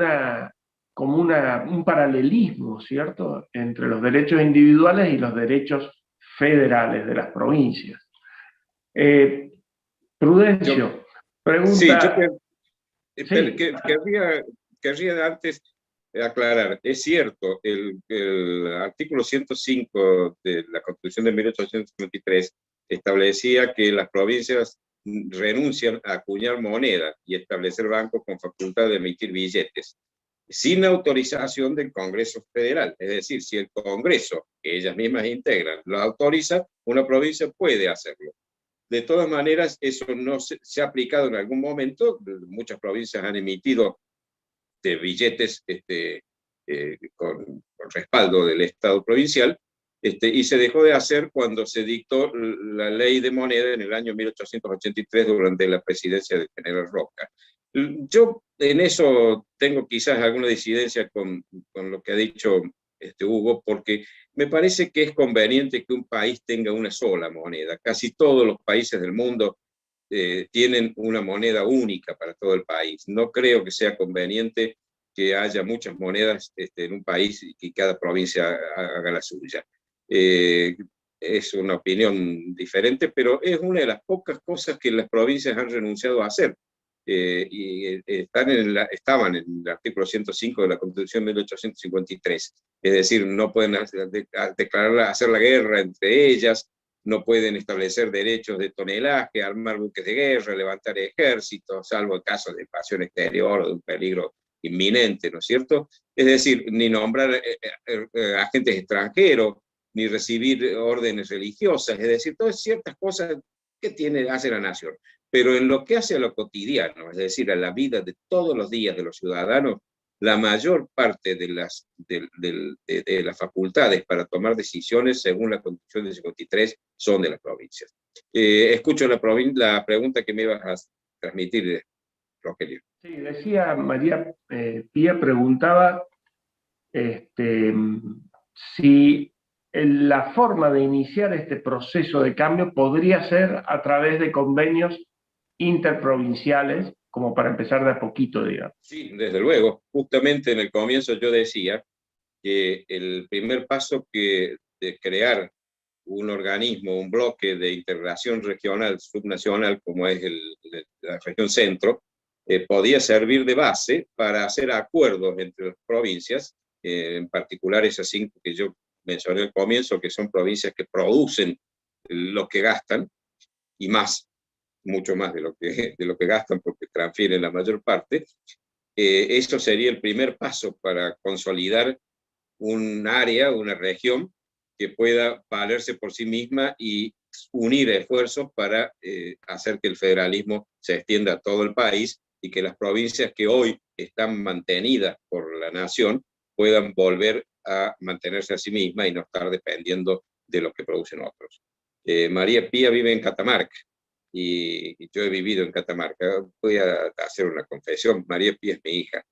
paralelismo, ¿cierto?, entre los derechos individuales y los derechos federales de las provincias. Prudencio, pregunta... Sí, querría antes aclarar, es cierto, el artículo 105 de la Constitución de 1853 establecía que las provincias renuncian a acuñar moneda y establecer bancos con facultad de emitir billetes, sin autorización del Congreso Federal. Es decir, si el Congreso, que ellas mismas integran, lo autoriza, una provincia puede hacerlo. De todas maneras, eso no se ha aplicado en algún momento. Muchas provincias han emitido billetes con respaldo del Estado provincial, y se dejó de hacer cuando se dictó la ley de moneda en el año 1883 durante la presidencia del general Roca. Yo en eso tengo quizás alguna disidencia con lo que ha dicho Hugo, porque me parece que es conveniente que un país tenga una sola moneda. Casi todos los países del mundo tienen una moneda única para todo el país. No creo que sea conveniente que haya muchas monedas en un país y que cada provincia haga la suya. Es una opinión diferente, pero es una de las pocas cosas que las provincias han renunciado a hacer. Estaban en el artículo 105 de la Constitución de 1853. Es decir, no pueden hacer la guerra entre ellas, no pueden establecer derechos de tonelaje, armar buques de guerra, levantar ejércitos, salvo en caso de invasión exterior o de un peligro inminente, ¿no es cierto? Es decir, ni nombrar agentes extranjeros, ni recibir órdenes religiosas, es decir, todas ciertas cosas que hace la nación. Pero en lo que hace a lo cotidiano, es decir, a la vida de todos los días de los ciudadanos, la mayor parte de las facultades para tomar decisiones, según la Constitución del 53, son de las provincias. Escucho la pregunta que me ibas a transmitir, Rogelio. Sí, decía María Pía, preguntaba si la forma de iniciar este proceso de cambio podría ser a través de convenios interprovinciales, como para empezar de a poquito, digamos. Sí, desde luego. Justamente en el comienzo yo decía que el primer paso de crear un organismo, un bloque de integración regional, subnacional, como es la región centro, podía servir de base para hacer acuerdos entre las provincias, en particular esas 5 que yo mencioné al comienzo, que son provincias que producen lo que gastan, y más, mucho más de lo que gastan, porque transfieren la mayor parte. Esto sería el primer paso para consolidar un área, una región, que pueda valerse por sí misma y unir esfuerzos para hacer que el federalismo se extienda a todo el país y que las provincias que hoy están mantenidas por la nación puedan volver a mantenerse a sí mismas y no estar dependiendo de lo que producen otros. María Pía vive en Catamarca y yo he vivido en Catamarca. Voy a hacer una confesión: María Pía es mi hija.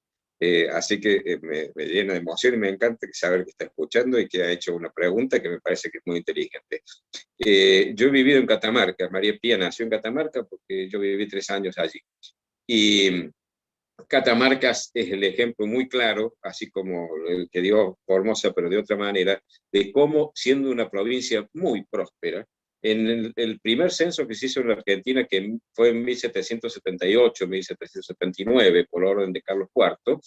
Así que me llena de emoción y me encanta saber que está escuchando y que ha hecho una pregunta que me parece que es muy inteligente. Yo he vivido en Catamarca. María Pía nació en Catamarca porque yo viví 3 años allí. Y Catamarca es el ejemplo muy claro, así como el que dio Formosa, pero de otra manera, de cómo, siendo una provincia muy próspera, en el primer censo que se hizo en la Argentina, que fue en 1778, 1779, por orden de Carlos IV,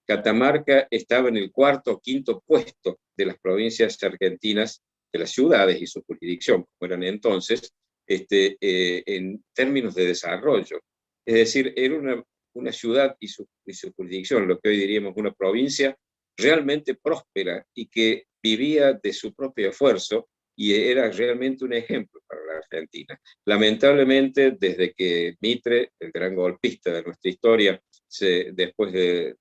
Catamarca estaba en el 4º o 5º puesto de las provincias argentinas, de las ciudades y su jurisdicción, como eran entonces, en términos de desarrollo. Es decir, era una ciudad y su jurisdicción, lo que hoy diríamos una provincia, realmente próspera y que vivía de su propio esfuerzo, y era realmente un ejemplo para la Argentina. Lamentablemente, desde que Mitre, el gran golpista de nuestra historia, después de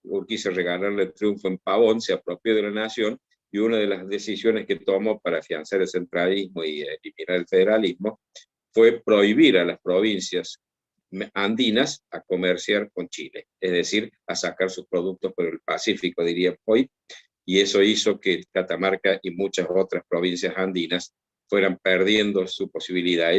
Urquiza regalarle el triunfo en Pavón, se apropió de la nación, y una de las decisiones que tomó para afianzar el centralismo y eliminar el federalismo fue prohibir a las provincias andinas a comerciar con Chile, es decir, a sacar sus productos por el Pacífico, diría hoy, y eso hizo que Catamarca y muchas otras provincias andinas fueran perdiendo su posibilidad.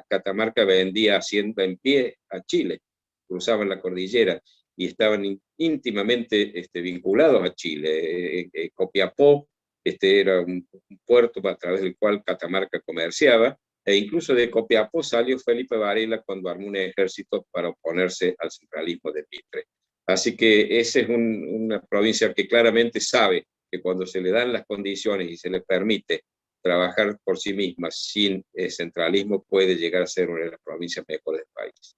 Catamarca vendía hacienda en pie a Chile, cruzaban la cordillera y estaban íntimamente vinculados a Chile. Copiapó era un puerto a través del cual Catamarca comerciaba, e incluso de Copiapó salió Felipe Varela cuando armó un ejército para oponerse al centralismo de Mitre. Así que esa es una provincia que claramente sabe que cuando se le dan las condiciones y se le permite trabajar por sí misma sin centralismo, puede llegar a ser una de las provincias mejores del país.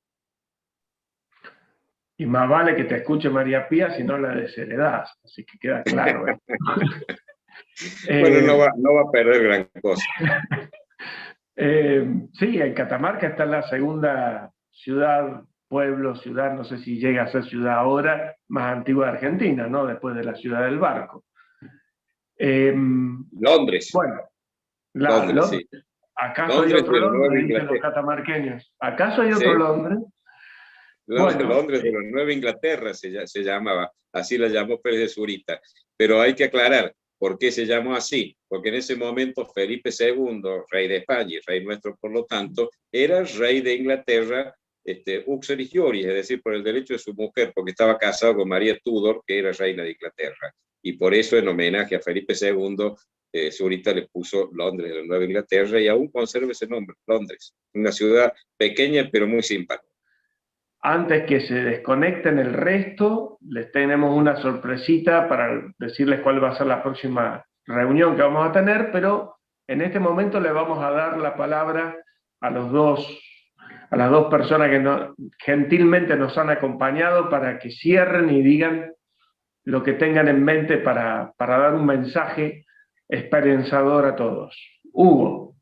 Y más vale que te escuche María Pía, si no la desheredás, así que queda claro. Bueno, no va a perder gran cosa. Sí, en Catamarca está la segunda ciudad, pueblo, ciudad, no sé si llega a ser ciudad ahora, más antigua de Argentina, ¿no? Después de la Ciudad del Barco. Londres. Bueno, Londres, sí. ¿acaso hay otro Londres? Dicen los catamarqueños. ¿Acaso hay otro Londres? Bueno, Londres de la Nueva Inglaterra se llamaba, así la llamó Pérez de Zurita. Pero hay que aclarar por qué se llamó así, porque en ese momento Felipe II, rey de España y rey nuestro por lo tanto, era rey de Inglaterra, uxoris iuris, es decir, por el derecho de su mujer, porque estaba casado con María Tudor, que era reina de Inglaterra. Y por eso, en homenaje a Felipe II, Zurita le puso Londres de la Nueva Inglaterra y aún conserva ese nombre, Londres. Una ciudad pequeña pero muy simpática. Antes que se desconecten el resto, les tenemos una sorpresita para decirles cuál va a ser la próxima reunión que vamos a tener, pero en este momento le vamos a dar la palabra a las dos personas que gentilmente nos han acompañado para que cierren y digan lo que tengan en mente para dar un mensaje esperanzador a todos. Hugo.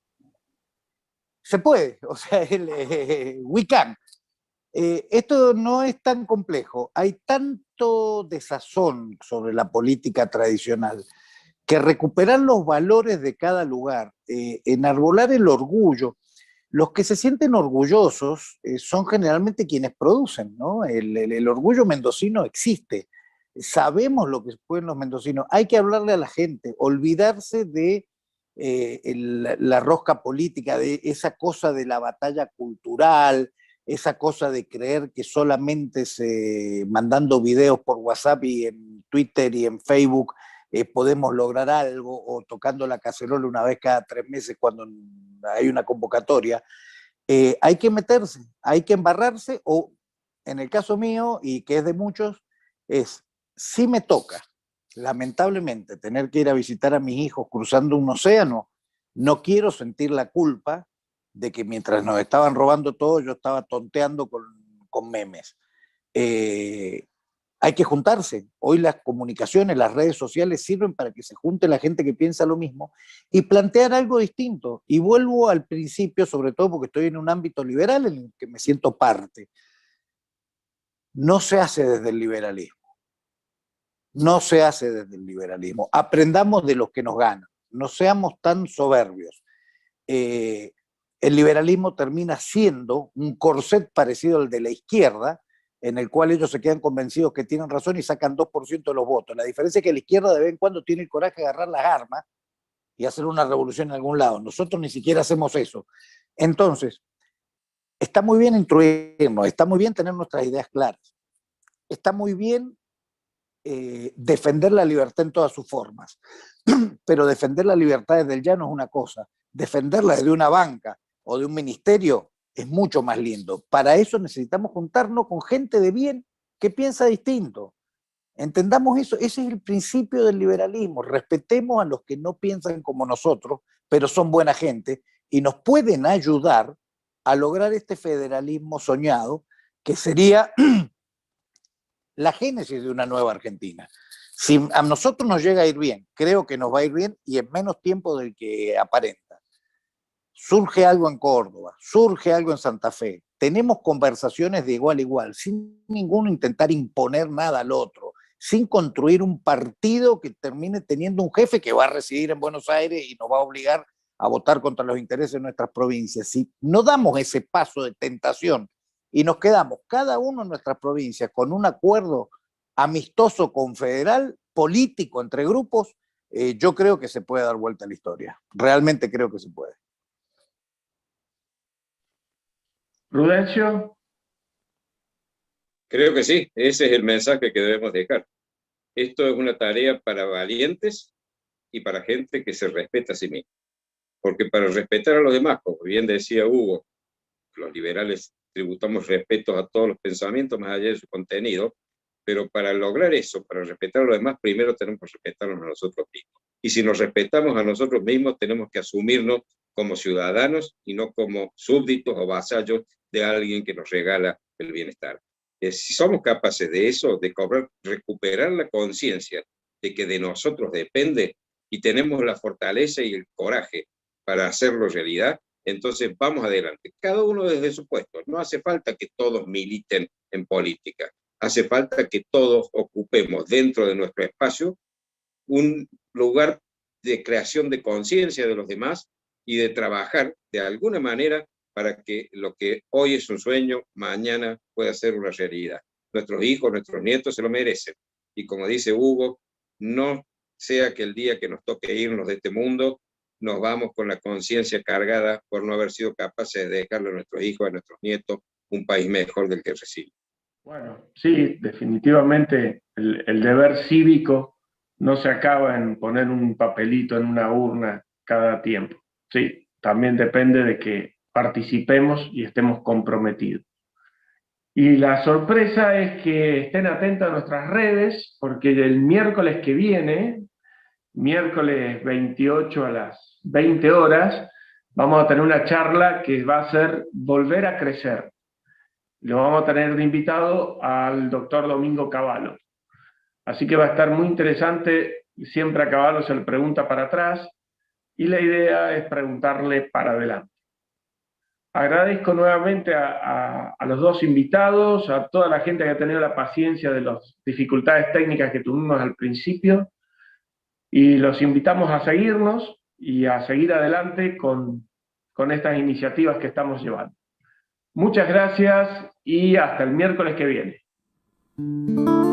Se puede, o sea, we can. Esto no es tan complejo. Hay tanto desazón sobre la política tradicional que recuperar los valores de cada lugar, enarbolar el orgullo. Los que se sienten orgullosos son generalmente quienes producen, ¿no? El orgullo mendocino existe. Sabemos lo que pueden los mendocinos. Hay que hablarle a la gente, olvidarse de la rosca política, de esa cosa de la batalla cultural, esa cosa de creer que solamente mandando videos por WhatsApp y en Twitter y en Facebook podemos lograr algo, o tocando la cacerola una vez cada 3 meses cuando hay una convocatoria. Hay que meterse, hay que embarrarse, o en el caso mío, y que es de muchos, si me toca, lamentablemente, tener que ir a visitar a mis hijos cruzando un océano, no quiero sentir la culpa de que mientras nos estaban robando todo, yo estaba tonteando con memes. Hay que juntarse. Hoy las comunicaciones, las redes sociales sirven para que se junte la gente que piensa lo mismo y plantear algo distinto. Y vuelvo al principio, sobre todo porque estoy en un ámbito liberal en el que me siento parte. No se hace desde el liberalismo. No se hace desde el liberalismo. Aprendamos de los que nos ganan. No seamos tan soberbios. El liberalismo termina siendo un corset parecido al de la izquierda, en el cual ellos se quedan convencidos que tienen razón y sacan 2% de los votos. La diferencia es que la izquierda de vez en cuando tiene el coraje de agarrar las armas y hacer una revolución en algún lado. Nosotros ni siquiera hacemos eso. Entonces, está muy bien instruirnos, está muy bien tener nuestras ideas claras, está muy bien defender la libertad en todas sus formas, pero defender la libertad desde el llano es una cosa, defenderla desde una banca o de un ministerio es mucho más lindo. Para eso necesitamos juntarnos con gente de bien que piensa distinto. Entendamos eso, ese es el principio del liberalismo. Respetemos a los que no piensan como nosotros, pero son buena gente y nos pueden ayudar a lograr este federalismo soñado, que sería la génesis de una nueva Argentina. Si a nosotros nos llega a ir bien, creo que nos va a ir bien y en menos tiempo del que aparenta. Surge algo en Córdoba, surge algo en Santa Fe, tenemos conversaciones de igual a igual, sin ninguno intentar imponer nada al otro, sin construir un partido que termine teniendo un jefe que va a residir en Buenos Aires y nos va a obligar a votar contra los intereses de nuestras provincias. Si no damos ese paso de tentación y nos quedamos cada uno en nuestras provincias con un acuerdo amistoso confederal, político entre grupos, yo creo que se puede dar vuelta a la historia. Realmente creo que se puede. Prudencio. Creo que sí, ese es el mensaje que debemos dejar. Esto es una tarea para valientes y para gente que se respeta a sí misma. Porque para respetar a los demás, como bien decía Hugo, los liberales tributamos respeto a todos los pensamientos más allá de su contenido, pero para lograr eso, para respetar a los demás, primero tenemos que respetarnos a nosotros mismos. Y si nos respetamos a nosotros mismos, tenemos que asumirnos como ciudadanos y no como súbditos o vasallos de alguien que nos regala el bienestar. Si somos capaces de eso, de recuperar la conciencia de que de nosotros depende y tenemos la fortaleza y el coraje para hacerlo realidad, entonces vamos adelante, cada uno desde su puesto. No hace falta que todos militen en política, hace falta que todos ocupemos dentro de nuestro espacio un lugar de creación de conciencia de los demás y de trabajar de alguna manera para que lo que hoy es un sueño, mañana pueda ser una realidad. Nuestros hijos, nuestros nietos se lo merecen. Y como dice Hugo, no sea que el día que nos toque irnos de este mundo, nos vamos con la conciencia cargada por no haber sido capaces de dejarle a nuestros hijos, a nuestros nietos, un país mejor del que recibimos. Bueno, sí, definitivamente el deber cívico no se acaba en poner un papelito en una urna cada tiempo. Sí, también depende de que participemos y estemos comprometidos. Y la sorpresa es que estén atentos a nuestras redes, porque el miércoles que viene, miércoles 28 a las 20 horas, vamos a tener una charla que va a ser Volver a Crecer. Lo vamos a tener de invitado al doctor Domingo Cavallo. Así que va a estar muy interesante. Siempre a Cavallo se le pregunta para atrás y la idea es preguntarle para adelante. Agradezco nuevamente a los dos invitados, a toda la gente que ha tenido la paciencia de las dificultades técnicas que tuvimos al principio, y los invitamos a seguirnos y a seguir adelante con estas iniciativas que estamos llevando. Muchas gracias y hasta el miércoles que viene.